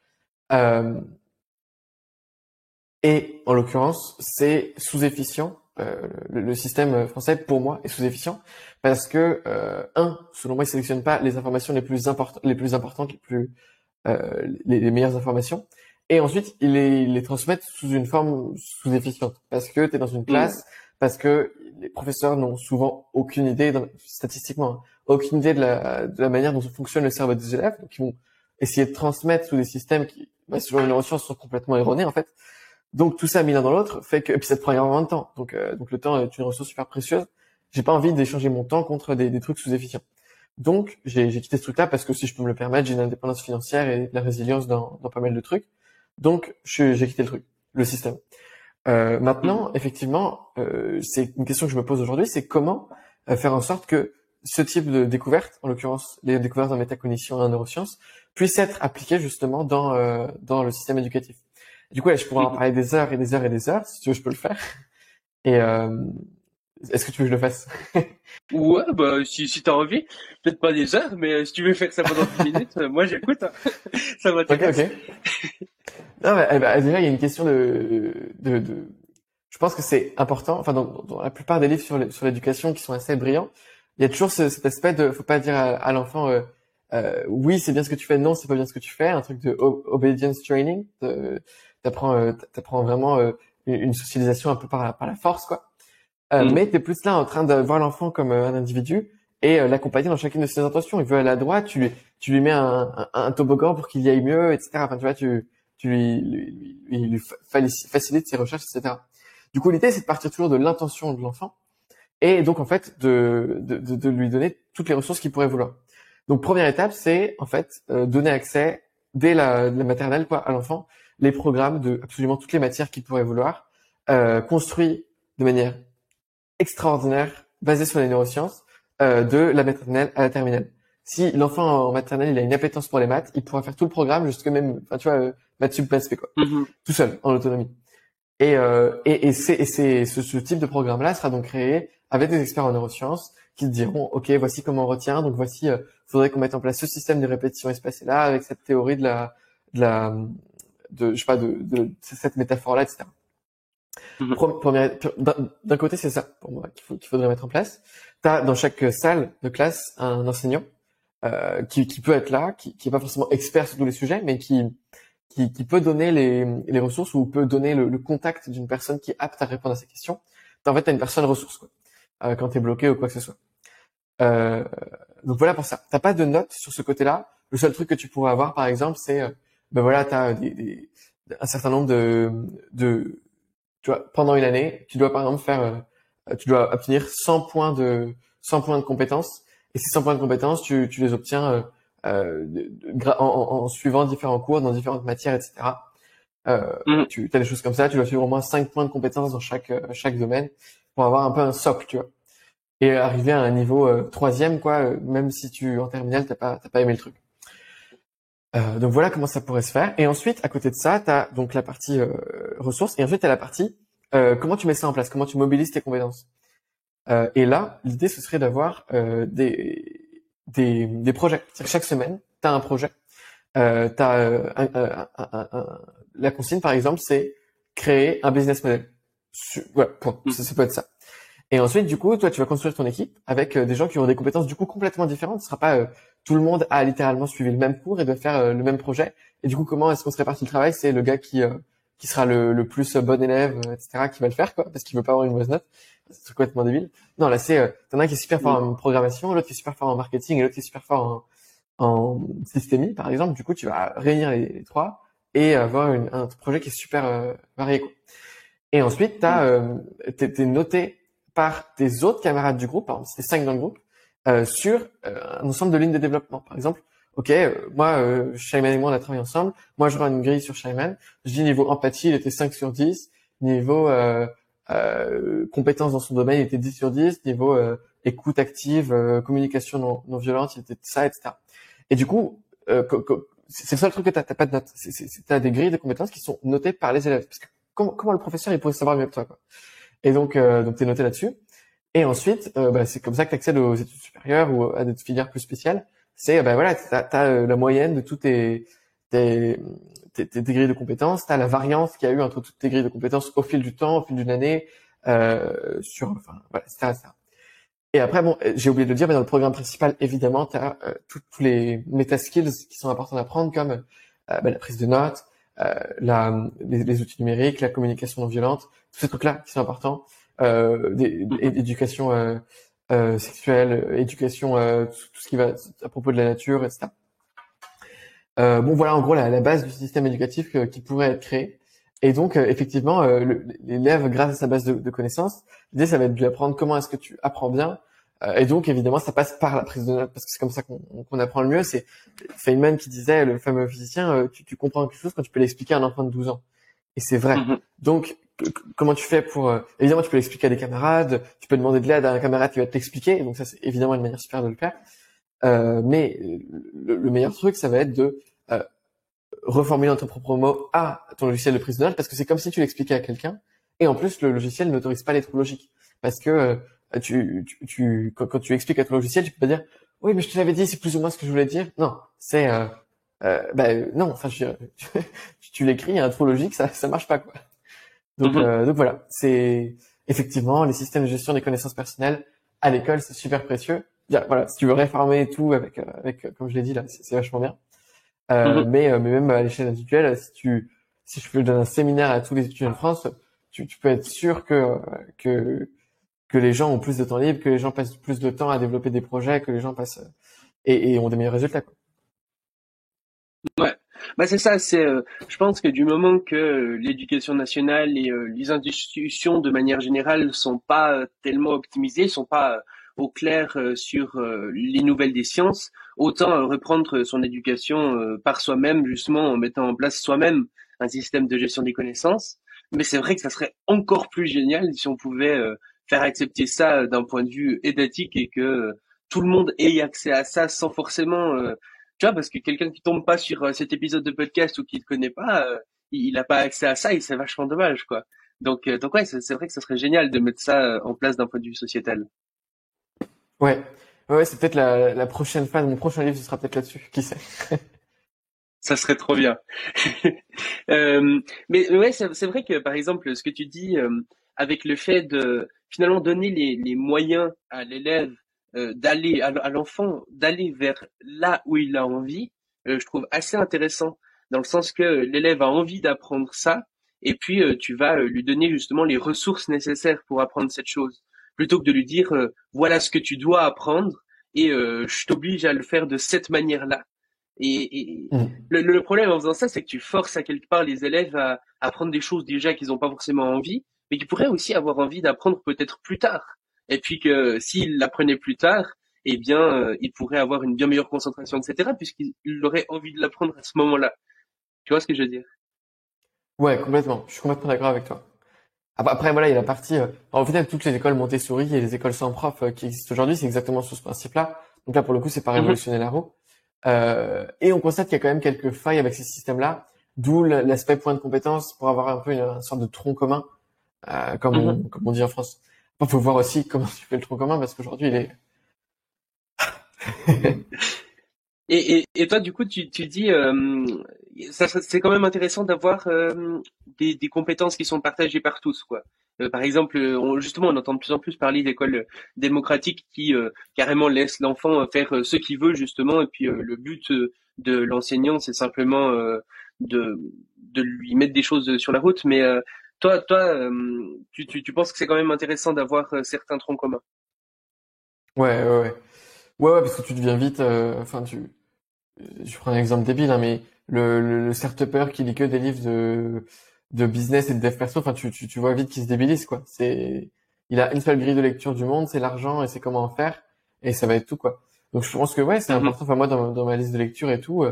Et en l'occurrence, c'est sous-efficient. Le système français, pour moi, est sous-efficient parce que, selon moi, il sélectionne pas les informations les plus importantes, les meilleures informations. Et ensuite, ils les transmettent sous une forme sous-efficiente parce que tu es dans une classe, parce que les professeurs n'ont souvent aucune idée, statistiquement, hein, aucune idée de la manière dont fonctionne le cerveau des élèves. Donc, ils vont essayer de transmettre sous des systèmes qui, selon les neurosciences, sont complètement erronés, en fait. Donc, tout ça mis l'un dans l'autre fait que, et puis ça te prend énormément de temps. Donc le temps est une ressource super précieuse. J'ai pas envie d'échanger mon temps contre des trucs sous-efficients. Donc, j'ai quitté ce truc-là parce que si je peux me le permettre, j'ai une indépendance financière et de la résilience dans pas mal de trucs. Donc, j'ai quitté le système. Maintenant, effectivement, c'est une question que je me pose aujourd'hui, c'est comment faire en sorte que ce type de découverte, en l'occurrence les découvertes en métacognition et en neurosciences, puisse être appliqué justement dans le système éducatif. Du coup, là, je pourrais en parler des heures et des heures et des heures, si tu veux, je peux le faire. Et Est-ce que tu veux que je le fasse? Ouais, bah, si t'as envie. Peut-être pas des heures, mais si tu veux faire ça pendant 10 minutes, moi j'écoute, hein. Ça Ok, m'intéresse. ok. Non, mais, déjà, il y a une question je pense que c'est important. Enfin, dans la plupart des livres sur l'éducation qui sont assez brillants, il y a toujours cet aspect de, faut pas dire à l'enfant, oui, c'est bien ce que tu fais, non, c'est pas bien ce que tu fais, un truc de obedience training. T'apprends vraiment une socialisation un peu par la force, quoi. Mm. Mais t'es plus là en train de voir l'enfant comme un individu et l'accompagner dans chacune de ses intentions. Il veut aller à droite, tu lui mets un toboggan pour qu'il y aille mieux, etc. Enfin, tu vois, tu lui facilites ses recherches, etc. Du coup, l'idée, c'est de partir toujours de l'intention de l'enfant et donc, en fait, de lui donner toutes les ressources qu'il pourrait vouloir. Donc, première étape, c'est, en fait, donner accès dès la maternelle, quoi, à l'enfant, les programmes de absolument toutes les matières qu'il pourrait vouloir, construits de manière extraordinaire basé sur les neurosciences de la maternelle à la terminale. Si l'enfant en maternelle il a une appétence pour les maths, il pourra faire tout le programme jusque même, enfin tu vois, maths sup, maths spé quoi, Mhm. tout seul en autonomie. Ce type de programme-là sera donc créé avec des experts en neurosciences qui te diront, ok, voici comment on retient, donc voici, faudrait qu'on mette en place ce système de répétition espacée là avec cette théorie de la, de, je sais pas, de cette métaphore-là, etc. Mhm. D'un côté, c'est ça pour moi qu'il faudrait mettre en place. T'as dans chaque salle de classe un enseignant qui peut être là, qui est pas forcément expert sur tous les sujets, mais qui peut donner les ressources ou peut donner le contact d'une personne qui est apte à répondre à ces questions. En fait, t'as une personne ressource quoi, quand t'es bloqué ou quoi que ce soit. Euh, donc voilà pour ça. T'as pas de notes sur ce côté-là. Le seul truc que tu pourrais avoir, par exemple, c'est ben voilà, t'as un certain nombre de tu vois, pendant une année, tu dois par exemple tu dois obtenir 100 points de compétences. Et ces 100 points de compétences, tu les obtiens en suivant différents cours dans différentes matières, etc. Mhm. Tu as des choses comme ça. Tu dois suivre au moins 5 points de compétences dans chaque domaine pour avoir un peu un socle, tu vois. Et arriver à un niveau troisième, quoi, même si en terminale, t'as pas aimé le truc. Donc voilà comment ça pourrait se faire. Et ensuite, à côté de ça, tu as donc la partie ressources, et ensuite tu as la partie comment tu mets ça en place, comment tu mobilises tes compétences. Et là, l'idée ce serait d'avoir des projets. C'est-à-dire que chaque semaine, tu as un projet. T'as la consigne par exemple, c'est créer un business model. Voilà, point. Ça peut être ça. Et ensuite, du coup, toi, tu vas construire ton équipe avec des gens qui ont des compétences du coup complètement différentes. Ce sera pas tout le monde a littéralement suivi le même cours et doit faire le même projet. Et du coup, comment est-ce qu'on se répartit le travail? C'est le gars qui sera le plus bon élève, etc., qui va le faire, quoi, parce qu'il veut pas avoir une mauvaise note. C'est complètement débile. Non, là, t'en as un qui est super fort Mhm. en programmation, l'autre qui est super fort en marketing et l'autre qui est super fort en systémie, par exemple. Du coup, tu vas réunir les trois et avoir un projet qui est super varié, quoi. Et ensuite, t'es noté par tes autres camarades du groupe, par exemple, si t'es 5 dans le groupe, sur un ensemble de lignes de développement. Par exemple, ok, moi, Shaiman et moi, on a travaillé ensemble. Moi, je rends une grille sur Shaiman. Je dis niveau empathie, il était 5 sur 10. Niveau compétences dans son domaine, il était 10 sur 10. Niveau écoute active, communication non violente, il était ça, etc. Et du coup, c'est le seul truc que t'as pas de notes. T'as des grilles de compétences qui sont notées par les élèves. Parce que comment le professeur il pourrait savoir mieux que toi, quoi. Et donc t'es noté là-dessus. Et ensuite, c'est comme ça que tu accèdes aux études supérieures ou à des filières plus spéciales. C'est voilà, t'as la moyenne de tous tes, tes grilles de compétences, t'as la variance qu'il y a eu entre toutes tes grilles de compétences au fil du temps, au fil d'une année, enfin voilà, etc. Et après, bon, j'ai oublié de le dire, mais dans le programme principal, évidemment, tu as tous les meta-skills qui sont importants à apprendre, comme la prise de notes, les outils numériques, la communication non violente, tous ces trucs-là qui sont importants, éducation sexuelle, éducation, tout ce qui va à propos de la nature, etc. Bon, voilà, en gros, la base du système éducatif qui pourrait être créé. Et donc, effectivement, l'élève, grâce à sa base de connaissances, l'idée, ça va être de lui apprendre comment est-ce que tu apprends bien. Et donc, évidemment, ça passe par la prise de notes, parce que c'est comme ça qu'on apprend le mieux. C'est Feynman qui disait, le fameux physicien, tu comprends quelque chose quand tu peux l'expliquer à un enfant de 12 ans. Et c'est vrai. Mhm. Donc, comment tu fais pour... évidemment, tu peux l'expliquer à des camarades, tu peux demander de l'aide à un camarade qui va te l'expliquer. Donc ça, c'est évidemment une manière super de le faire. Mais le meilleur truc, ça va être de reformuler dans ton propre mot à ton logiciel de prise de notes, parce que c'est comme si tu l'expliquais à quelqu'un, et en plus le logiciel n'autorise pas les trous logiques. parce que quand tu expliques à ton logiciel, tu peux pas dire oui, mais je te l'avais dit, c'est plus ou moins ce que je voulais dire. Non, c'est non, enfin tu l'écris, il y a un trou logique, ça marche pas quoi. Mhm. Donc voilà, c'est effectivement les systèmes de gestion des connaissances personnelles à l'école, c'est super précieux. Voilà, si tu veux réformer tout avec comme je l'ai dit là, c'est vachement bien. Mhm. Mais même à l'échelle individuelle, si je peux donner un séminaire à tous les étudiants de France, tu peux être sûr que que les gens ont plus de temps libre, que les gens passent plus de temps à développer des projets, que les gens passent et ont des meilleurs résultats, quoi. Ouais, bah c'est ça. Je pense que du moment que l'éducation nationale et les institutions de manière générale sont pas tellement optimisées, sont pas au clair sur les nouvelles des sciences, autant reprendre son éducation par soi-même, justement en mettant en place soi-même un système de gestion des connaissances. Mais c'est vrai que ça serait encore plus génial si on pouvait faire accepter ça d'un point de vue étatique et que tout le monde ait accès à ça sans forcément tu vois, parce que quelqu'un qui tombe pas sur cet épisode de podcast ou qui ne connaît pas, il a pas accès à ça et c'est vachement dommage, quoi. Donc ouais, c'est vrai que ça serait génial de mettre ça en place d'un point de vue sociétal. Ouais, ouais, c'est peut-être la prochaine phase. Mon prochain livre, ce sera peut-être là-dessus. Qui sait? Ça serait trop bien. Euh, mais ouais, c'est vrai que par exemple, ce que tu dis avec le fait de finalement donner les moyens à l'élève à l'enfant d'aller vers là où il a envie, je trouve assez intéressant dans le sens que l'élève a envie d'apprendre ça et puis tu vas lui donner justement les ressources nécessaires pour apprendre cette chose plutôt que de lui dire voilà ce que tu dois apprendre et je t'oblige à le faire de cette manière-là. Et Mhm. le problème en faisant ça, c'est que tu forces à quelque part les élèves à apprendre des choses déjà qu'ils n'ont pas forcément envie, mais qui pourraient aussi avoir envie d'apprendre peut-être plus tard. Et puis que s'ils l'apprenaient plus tard, eh bien, ils pourraient avoir une bien meilleure concentration, etc., puisqu'ils auraient envie de l'apprendre à ce moment-là. Tu vois ce que je veux dire? Ouais, complètement. Je suis complètement d'accord avec toi. Après, voilà, il y a la partie. En fait, toutes les écoles Montessori et les écoles sans prof qui existent aujourd'hui, c'est exactement sur ce principe-là. Donc là, pour le coup, c'est pas Mhm, révolutionner la roue. Et on constate qu'il y a quand même quelques failles avec ces systèmes-là, d'où l'aspect point de compétence pour avoir un peu une sorte de tronc commun, mhm. comme on dit en France. Il faut voir aussi comment tu fais le tronc commun parce qu'aujourd'hui, il est. Et toi, du coup, tu dis, c'est quand même intéressant d'avoir des compétences qui sont partagées par tous, quoi. Par exemple, justement, on entend de plus en plus parler d'écoles démocratiques qui carrément laissent l'enfant faire ce qu'il veut, justement, et puis le but de l'enseignant, c'est simplement de, de lui mettre des choses sur la route. Mais tu penses que c'est quand même intéressant d'avoir certains troncs communs. Ouais, ouais, ouais. Ouais, ouais, parce que tu deviens vite. Enfin, je prends un exemple débile, hein, mais le start-upper qui lit que des livres de business et de dev perso, enfin, tu vois vite qu'il se débilise, quoi. Il a une seule grille de lecture du monde, c'est l'argent et c'est comment en faire, et ça va être tout, quoi. Donc, je pense que ouais, c'est Mhm, important. Enfin, moi, dans ma liste de lecture et tout,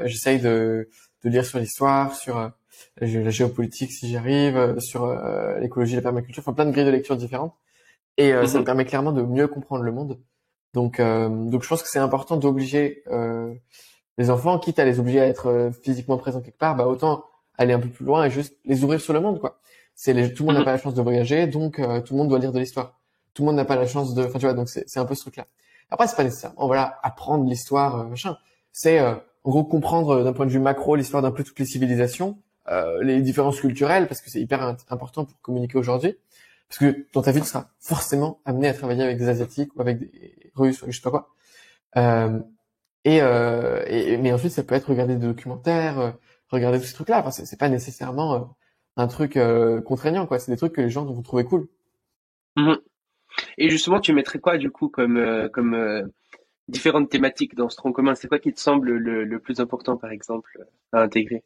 j'essaye de lire sur l'histoire, sur la géopolitique si j'y arrive, sur l'écologie, la permaculture, enfin, plein de grilles de lecture différentes. Et ça me mhm, permet clairement de mieux comprendre le monde. Donc je pense que c'est important d'obliger les enfants, quitte à les obliger à être physiquement présents quelque part, bah autant aller un peu plus loin et juste les ouvrir sur le monde, quoi. Tout le monde n'a mhm, pas la chance de voyager, donc tout le monde doit lire de l'histoire. Tout le monde n'a pas la chance de, enfin tu vois, donc c'est un peu ce truc-là. Après c'est pas nécessairement, voilà, apprendre l'histoire, machin. C'est en gros comprendre d'un point de vue macro l'histoire d'un peu toutes les civilisations, les différences culturelles, parce que c'est hyper important pour communiquer aujourd'hui. Parce que dans ta vie, tu seras forcément amené à travailler avec des Asiatiques ou avec des Russes ou je sais pas quoi. Euh, mais ensuite, ça peut être regarder des documentaires, regarder tous ces trucs-là. Enfin, c'est pas nécessairement un truc contraignant, quoi. C'est des trucs que les gens vont trouver cool. mhm. Et justement, tu mettrais quoi du coup comme différentes thématiques dans ce tronc commun? C'est quoi qui te semble le plus important, par exemple, à intégrer?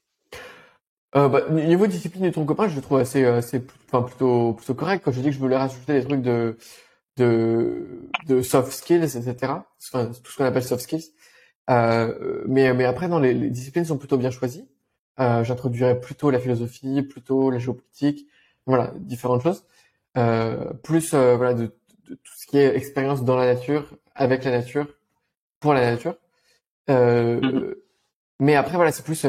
Niveau discipline du ton copain, je le trouve enfin, plutôt correct. Quand je dis que je voulais rajouter des trucs de soft skills, etc. Enfin, tout ce qu'on appelle soft skills. Mais après, non, les disciplines sont plutôt bien choisies. J'introduirais plutôt la philosophie, plutôt la géopolitique, voilà, différentes choses. Plus voilà de tout ce qui est expérience dans la nature, avec la nature, pour la nature. Mhm. Mais après, voilà, c'est plus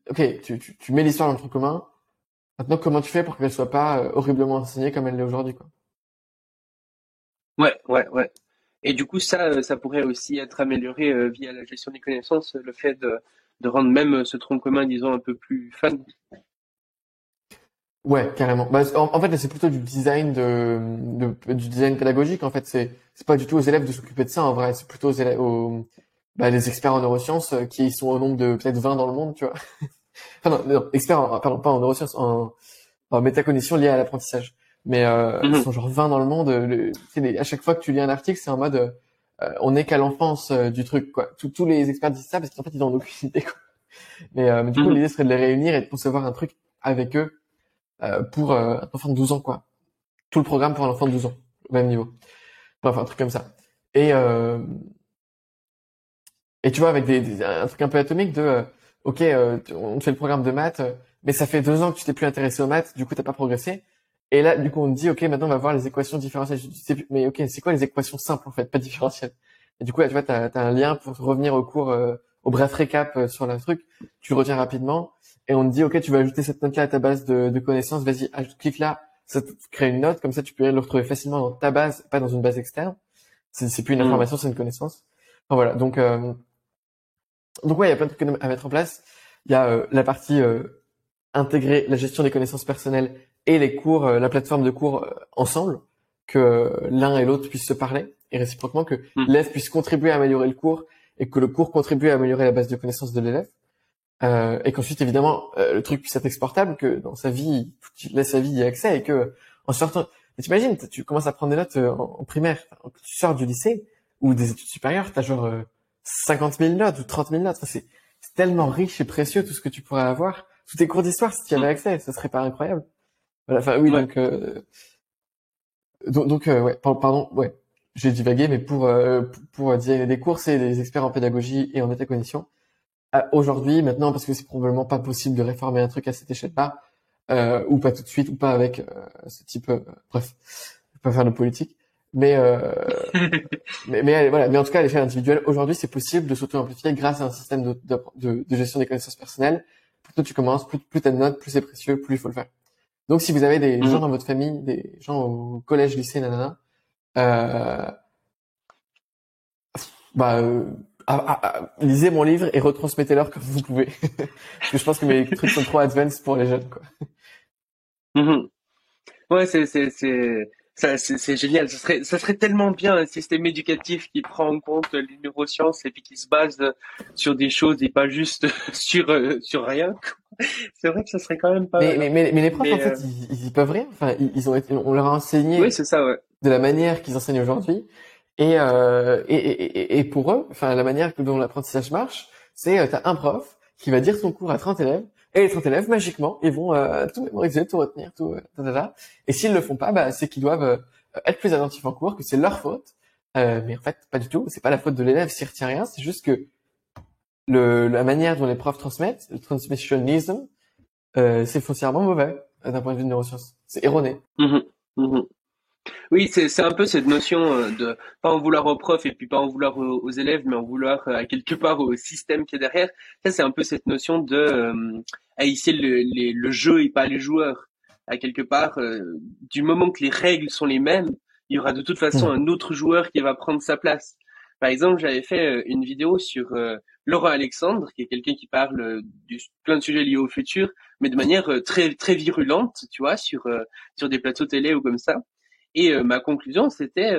ok, tu mets l'histoire dans le tronc commun. Maintenant, comment tu fais pour qu'elle soit pas horriblement enseignée comme elle l'est aujourd'hui, quoi. Ouais. Et du coup, ça pourrait aussi être amélioré via la gestion des connaissances, le fait de rendre même ce tronc commun, disons, un peu plus fun. Ouais, carrément. Bah, en fait, là, c'est plutôt du design du design pédagogique. En fait, c'est pas du tout aux élèves de s'occuper de ça. En vrai, c'est plutôt bah, les experts en neurosciences qui sont au nombre de peut-être 20 dans le monde, tu vois. Enfin, non, experts, pardon, pas en neurosciences, en métacognition liée à l'apprentissage. Mais ils Mhm, sont genre 20 dans le monde. Tu sais, à chaque fois que tu lis un article, c'est en mode on n'est qu'à l'enfance du truc, quoi. Tous les experts disent ça parce qu'en fait, ils en ont aucune idée, quoi. Mais du coup, mhm, l'idée serait de les réunir et de concevoir un truc avec eux pour un enfant de 12 ans, quoi. Tout le programme pour un enfant de 12 ans, au même niveau. Bref, un truc comme ça. Et, euh, et tu vois, avec un truc un peu atomique de, ok, on te fait le programme de maths, mais ça fait 2 ans que tu t'es plus intéressé aux maths, du coup, t'as pas progressé. Et là, du coup, on te dit, ok, maintenant, on va voir les équations différentielles. Mais ok, c'est quoi les équations simples, en fait, pas différentielles? Et du coup, là, tu vois, t'as un lien pour revenir au cours, au bref récap sur le truc. Tu le retiens rapidement. Et on te dit, ok, tu vas ajouter cette note-là à ta base de connaissances. Vas-y, clique là. Ça te crée une note. Comme ça, tu peux le retrouver facilement dans ta base, pas dans une base externe. C'est plus une mhm, information, c'est une connaissance. Enfin, voilà. Donc ouais, il y a plein de trucs à mettre en place. Il y a la partie intégrer la gestion des connaissances personnelles et les cours, la plateforme de cours ensemble, que l'un et l'autre puissent se parler et réciproquement que mhm, l'élève puisse contribuer à améliorer le cours et que le cours contribue à améliorer la base de connaissances de l'élève. Et qu'ensuite évidemment le truc puisse être exportable, que dans sa vie, il laisse sa vie y accès et que en sortant, mais t'imagines, tu commences à prendre des notes en primaire, tu sors du lycée ou des études supérieures, t'as genre 50 000 notes ou 30 000 notes. Enfin, c'est tellement riche et précieux tout ce que tu pourrais avoir. Tous tes cours d'histoire, si tu y avais mhm. accès, ce serait pas incroyable. Voilà, enfin oui, Ouais. ouais, pardon, ouais, j'ai divagué, mais pour designer des cours, c'est des experts en pédagogie et en métacognition. Aujourd'hui, maintenant, parce que c'est probablement pas possible de réformer un truc à cette échelle-là, ou pas tout de suite, ou pas avec ce type. Bref, je vais pas faire de politique, mais voilà. Mais en tout cas, à l'échelle individuelle, aujourd'hui, c'est possible de s'auto-amplifier grâce à un système de gestion des connaissances personnelles. Plus tôt tu commences, plus t'as de notes, plus c'est précieux, plus il faut le faire. Donc, si vous avez des gens Mhm. dans votre famille, des gens au collège, lycée, nanana, euh, bah, lisez mon livre et retransmettez-leur comme vous pouvez. Parce que je pense que mes trucs sont trop advanced pour les jeunes, quoi. Mhm. Ouais, c'est génial. Ça serait tellement bien un système éducatif qui prend en compte les neurosciences et puis qui se base sur des choses et pas juste sur rien. C'est vrai que ça serait quand même pas mal, hein. Mais les profs, en Mais fait, ils y peuvent rien. Enfin, on leur a oui, enseigné c'est ça, ouais. de la manière qu'ils enseignent aujourd'hui. Et pour eux, enfin, la manière dont l'apprentissage marche, c'est, t'as un prof qui va dire son cours à 30 élèves, et les 30 élèves, magiquement, ils vont tout mémoriser, tout retenir, tout, ta. Et s'ils le font pas, bah, c'est qu'ils doivent être plus attentifs en cours, que c'est leur faute. Mais en fait, pas du tout. C'est pas la faute de l'élève s'il retient rien. C'est juste que la manière dont les profs transmettent, le transmissionisme, c'est foncièrement mauvais d'un point de vue de neurosciences. C'est erroné. Mhm. Mhm. Oui, c'est un peu cette notion de pas en vouloir aux profs et puis pas en vouloir aux élèves, mais en vouloir à quelque part au système qui est derrière. Ça, c'est un peu cette notion de haïsser le jeu et pas les joueurs. À quelque part, du moment que les règles sont les mêmes, il y aura de toute façon Hmm. un autre joueur qui va prendre sa place. Par exemple, j'avais fait une vidéo sur Laurent Alexandre, qui est quelqu'un qui parle plein de sujets liés au futur, mais de manière très très virulente, tu vois, sur des plateaux télé ou comme ça. Et ma conclusion, c'était,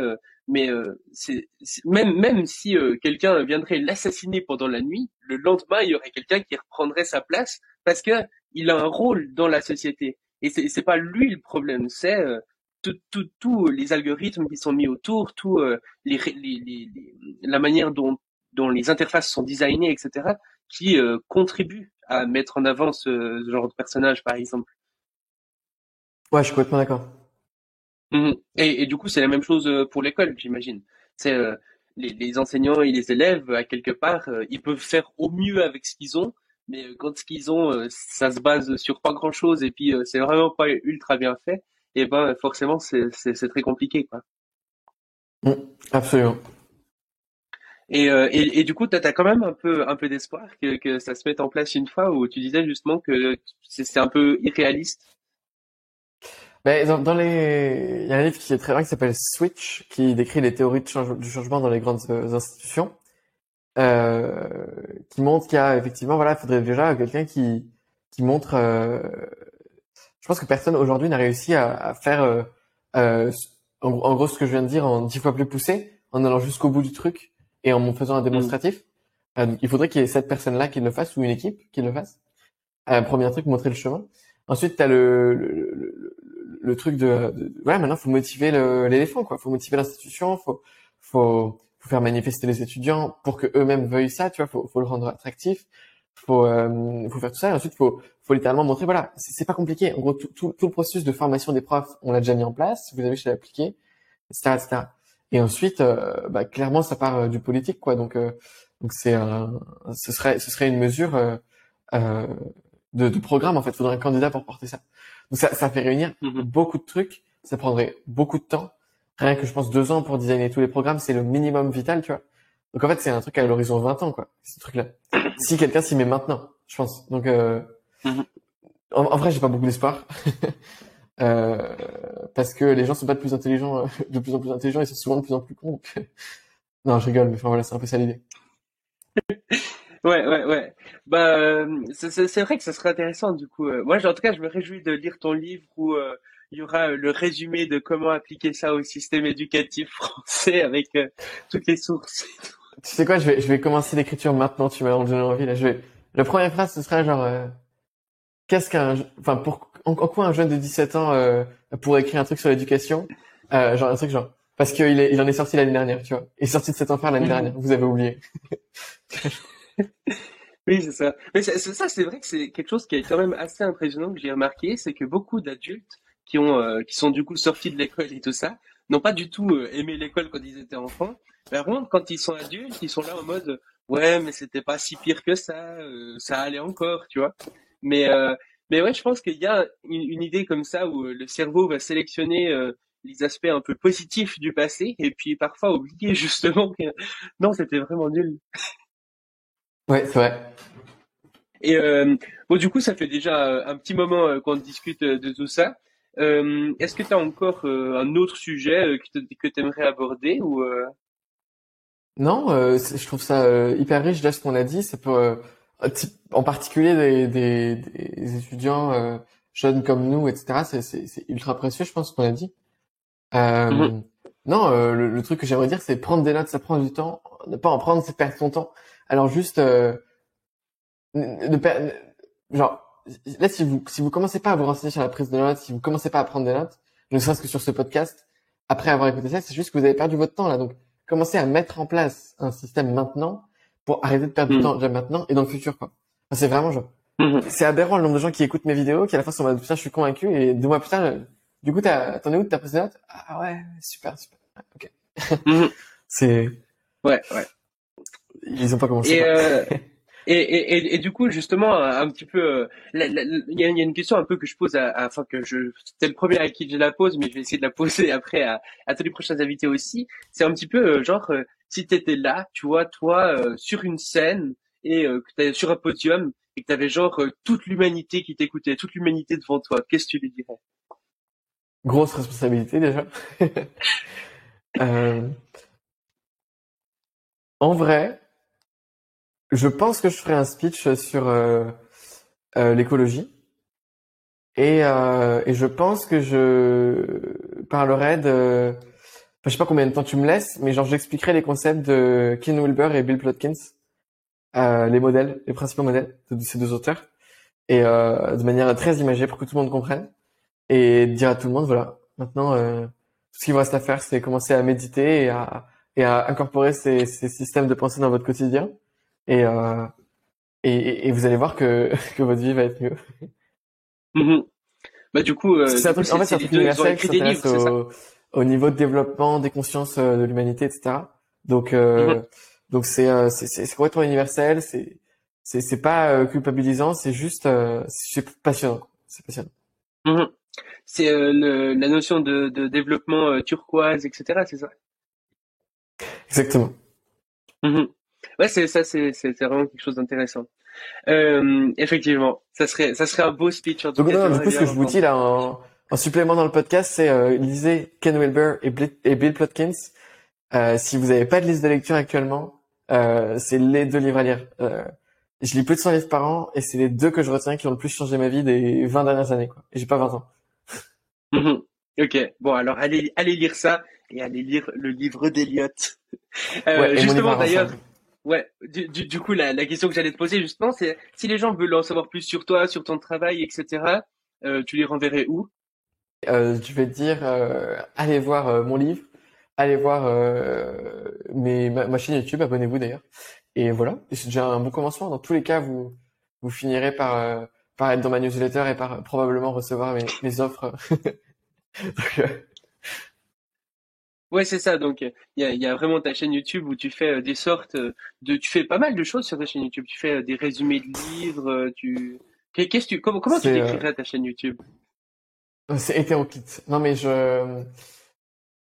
mais même si quelqu'un viendrait l'assassiner pendant la nuit, le lendemain, il y aurait quelqu'un qui reprendrait sa place parce que il a un rôle dans la société. Et c'est pas lui le problème, c'est tous les algorithmes qui sont mis autour, tout la manière dont les interfaces sont designées, etc., qui contribuent à mettre en avant ce genre de personnage, par exemple. Ouais, je suis complètement d'accord. Mhm. Et du coup, c'est la même chose pour l'école, j'imagine. C'est les enseignants et les élèves, à quelque part, ils peuvent faire au mieux avec ce qu'ils ont, mais quand ce qu'ils ont, ça se base sur pas grand-chose et puis c'est vraiment pas ultra bien fait, et ben forcément c'est très compliqué, quoi. Absolument. Et du coup, t'as quand même un peu d'espoir que ça se mette en place une fois où tu disais justement que c'est un peu irréaliste. Ben, il y a un livre qui est très bien qui s'appelle Switch, qui décrit les théories du changement dans les grandes institutions, qui montre qu'il y a effectivement, voilà, il faudrait déjà quelqu'un qui montre. Je pense que personne aujourd'hui n'a réussi à faire, euh, en gros, ce que je viens de dire en 10 fois plus poussé, en allant jusqu'au bout du truc et en faisant un démonstratif. Donc, il faudrait qu'il y ait cette personne-là qui le fasse ou une équipe qui le fasse. Premier truc, montrer le chemin. Ensuite, t'as le truc ouais, maintenant, faut motiver l'éléphant, quoi. Faut motiver l'institution, faut faire manifester les étudiants pour que eux-mêmes veuillent ça, tu vois. Faut le rendre attractif. Faut faire tout ça. Et ensuite, faut littéralement montrer, voilà, c'est pas compliqué. En gros, tout le processus de formation des profs, on l'a déjà mis en place. Vous avez chez l'appliqué, etc., etc. Et ensuite, bah, clairement, ça part du politique, quoi. Donc ce serait une mesure, de programme, en fait. Il faudrait un candidat pour porter ça. Donc ça fait réunir beaucoup de trucs. Ça prendrait beaucoup de temps. Rien que, je pense, 2 ans pour designer tous les programmes, c'est le minimum vital, tu vois. Donc, en fait, c'est un truc à l'horizon 20 ans, quoi. Ce truc-là. Si quelqu'un s'y met maintenant, je pense. Donc, en vrai, j'ai pas beaucoup d'espoir. Parce que les gens sont pas de plus intelligents, de plus en plus intelligents, ils sont souvent de plus en plus cons. Donc, non, je rigole, mais enfin voilà, c'est un peu ça l'idée. Ouais. Bah, c'est vrai que ça serait intéressant du coup. Moi, en tout cas, je me réjouis de lire ton livre où il y aura le résumé de comment appliquer ça au système éducatif français avec toutes les sources. Tu sais quoi, je vais commencer l'écriture maintenant, tu m'as donné envie, là. La première phrase, ce sera genre, en quoi un jeune de 17 ans, pourrait écrire un truc sur l'éducation? Genre, un truc genre, parce il en est sorti l'année dernière, tu vois. Il est sorti de cet enfer l'année dernière, vous avez oublié. Oui, c'est ça. Mais ça, c'est vrai que c'est quelque chose qui est quand même assez impressionnant que j'ai remarqué, c'est que beaucoup d'adultes qui sont du coup sortis de l'école et tout ça, n'ont pas du tout aimé l'école quand ils étaient enfants. Par contre, quand ils sont adultes, ils sont là en mode, ouais, mais c'était pas si pire que ça allait encore, tu vois. Mais, euh, mais ouais, je pense qu'il y a une idée comme ça où le cerveau va sélectionner les aspects un peu positifs du passé et puis parfois oublier justement que non, c'était vraiment nul. Ouais, c'est vrai. Et bon, du coup, ça fait déjà un petit moment qu'on discute de tout ça. Est-ce que tu as encore un autre sujet que tu aimerais aborder ou Non, je trouve ça hyper riche de ce qu'on a dit. Ça peut, en particulier des étudiants jeunes comme nous, etc. C'est ultra précieux, je pense, ce qu'on a dit. Mhm, Euh, non, le truc que j'aimerais dire, c'est prendre des notes, ça prend du temps. Ne pas en prendre, c'est perdre son temps. Alors juste, ne per- genre, là, si vous commencez pas à vous renseigner sur la prise de notes, si vous commencez pas à prendre des notes, ne serait-ce que sur ce podcast, après avoir écouté ça, c'est juste que vous avez perdu votre temps là. Donc, commencez à mettre en place un système maintenant pour arrêter de perdre du mhm, temps déjà maintenant et dans le futur, quoi. Enfin, c'est vraiment genre, mhm. c'est aberrant le nombre de gens qui écoutent mes vidéos, qui à la fin sont en mode, putain, je suis convaincu et 2 mois plus tard, du coup, t'en es où de ta prise de notes? Ah ouais, super, super. Ouais, ok. Mhm. C'est, Ouais. ils ont pas commencé, Et, quoi. euh, et du coup, justement, un petit peu, il y a une question un peu que je pose enfin c'était le premier à qui je la pose, mais je vais essayer de la poser après à tous les prochains invités aussi. C'est un petit peu genre, si t'étais là, tu vois, toi, sur une scène et que t'es sur un podium et que t'avais genre toute l'humanité qui t'écoutait, toute l'humanité devant toi, qu'est-ce que tu lui dirais? Grosse responsabilité, déjà. Euh, En vrai, je pense que je ferai un speech sur l'écologie et je pense que je parlerai je sais pas combien de temps tu me laisses, mais genre j'expliquerai les concepts de Ken Wilber et Bill Plotkin, les principaux modèles de ces 2 auteurs, et de manière très imagée pour que tout le monde comprenne et dire à tout le monde voilà, maintenant tout ce qu'il vous reste à faire, c'est commencer à méditer et à incorporer ces systèmes de pensée dans votre quotidien et euh, et vous allez voir que que votre vie va être mieux. Mhm. Bah Parce que c'est un du coup, truc, en fait, c'est c'est un les truc deux, ils ont universel qui écrit des s'intéresse livres, c'est ça? au niveau de développement des consciences de l'humanité, etc. Donc, Mhm, c'est complètement universel. C'est pas culpabilisant. C'est juste, c'est passionnant. C'est passionnant. mhm. C'est la notion de développement turquoise, etc. C'est ça? Exactement. Mhm. Ouais, c'est vraiment quelque chose d'intéressant. Effectivement, ça serait un beau speech en tout Donc cas. non, du J'aimerais coup, ce bien que je vous dis l'entendre. là, En supplément dans le podcast, c'est lisez Ken Wilber et Bill Plotkin. Si vous n'avez pas de liste de lecture actuellement, c'est les deux livres à lire. Je lis plus de 100 livres par an et c'est les deux que je retiens qui ont le plus changé ma vie des 20 dernières années, quoi. Et j'ai pas 20 ans. Mhm. Ok, bon alors allez lire ça et allez lire le livre d'Eliott. Ouais, et mon livre Justement à d'ailleurs, ensemble. ouais, du coup la question que j'allais te poser justement, c'est si les gens veulent en savoir plus sur toi, sur ton travail, etc., tu les renverrais où? Je vais te dire, allez voir mon livre, allez voir ma chaîne YouTube, abonnez-vous d'ailleurs. Et voilà, et c'est déjà un bon commencement. Dans tous les cas, vous finirez par être dans ma newsletter et par probablement recevoir mes offres. Donc, Ouais, c'est ça. Donc, il y a vraiment ta chaîne YouTube où tu fais des sortes tu fais pas mal de choses sur ta chaîne YouTube. Tu fais des résumés de livres, comment tu c'est décrirais ta chaîne YouTube? c'est hétéroclite. Non mais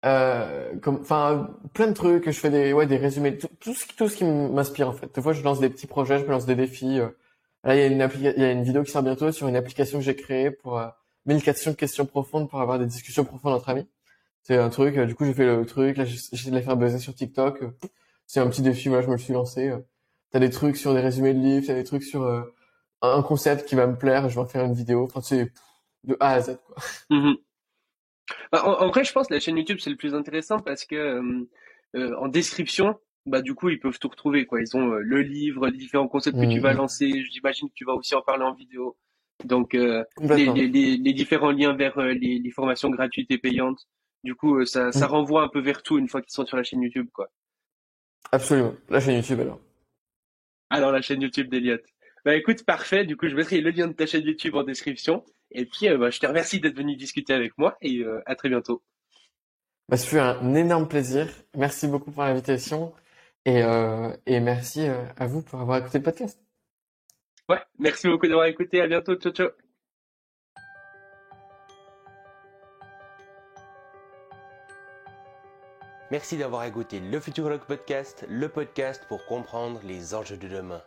enfin plein de trucs. Je fais des résumés, tout ce qui m'inspire en fait. Des fois, je lance des petits projets, je me lance des défis. Là, il y a une vidéo qui sort bientôt sur une application que j'ai créée pour 1400 questions profondes pour avoir des discussions profondes entre amis. C'est un truc, du coup j'ai fait le truc, là j'essaie de la faire buzzer sur TikTok. C'est un petit défi, voilà, je me le suis lancé. T'as des trucs sur des résumés de livres, t'as des trucs sur un concept qui va me plaire, je vais en faire une vidéo. Enfin, c'est de A à Z, quoi. Mhm. Bah, en vrai, je pense que la chaîne YouTube c'est le plus intéressant parce que en description, bah du coup ils peuvent tout retrouver quoi. Ils ont le livre, les différents concepts que tu vas Mm, lancer. J'imagine que tu vas aussi en parler en vidéo. Donc complètement. les différents liens vers les formations gratuites et payantes. Du coup, ça Mm, renvoie un peu vers tout une fois qu'ils sont sur la chaîne YouTube quoi. absolument. La chaîne YouTube alors. Alors la chaîne YouTube d'Eliott. Bah écoute, parfait. Du coup, je mettrai le lien de ta chaîne YouTube en description. Et puis, bah, je te remercie d'être venu discuter avec moi et à très bientôt. Bah, ce fut un énorme plaisir. Merci beaucoup pour l'invitation et merci à vous pour avoir écouté le podcast. Ouais, merci beaucoup d'avoir écouté. À bientôt. Ciao, ciao. Merci d'avoir écouté le Futurologue Podcast, le podcast pour comprendre les enjeux de demain.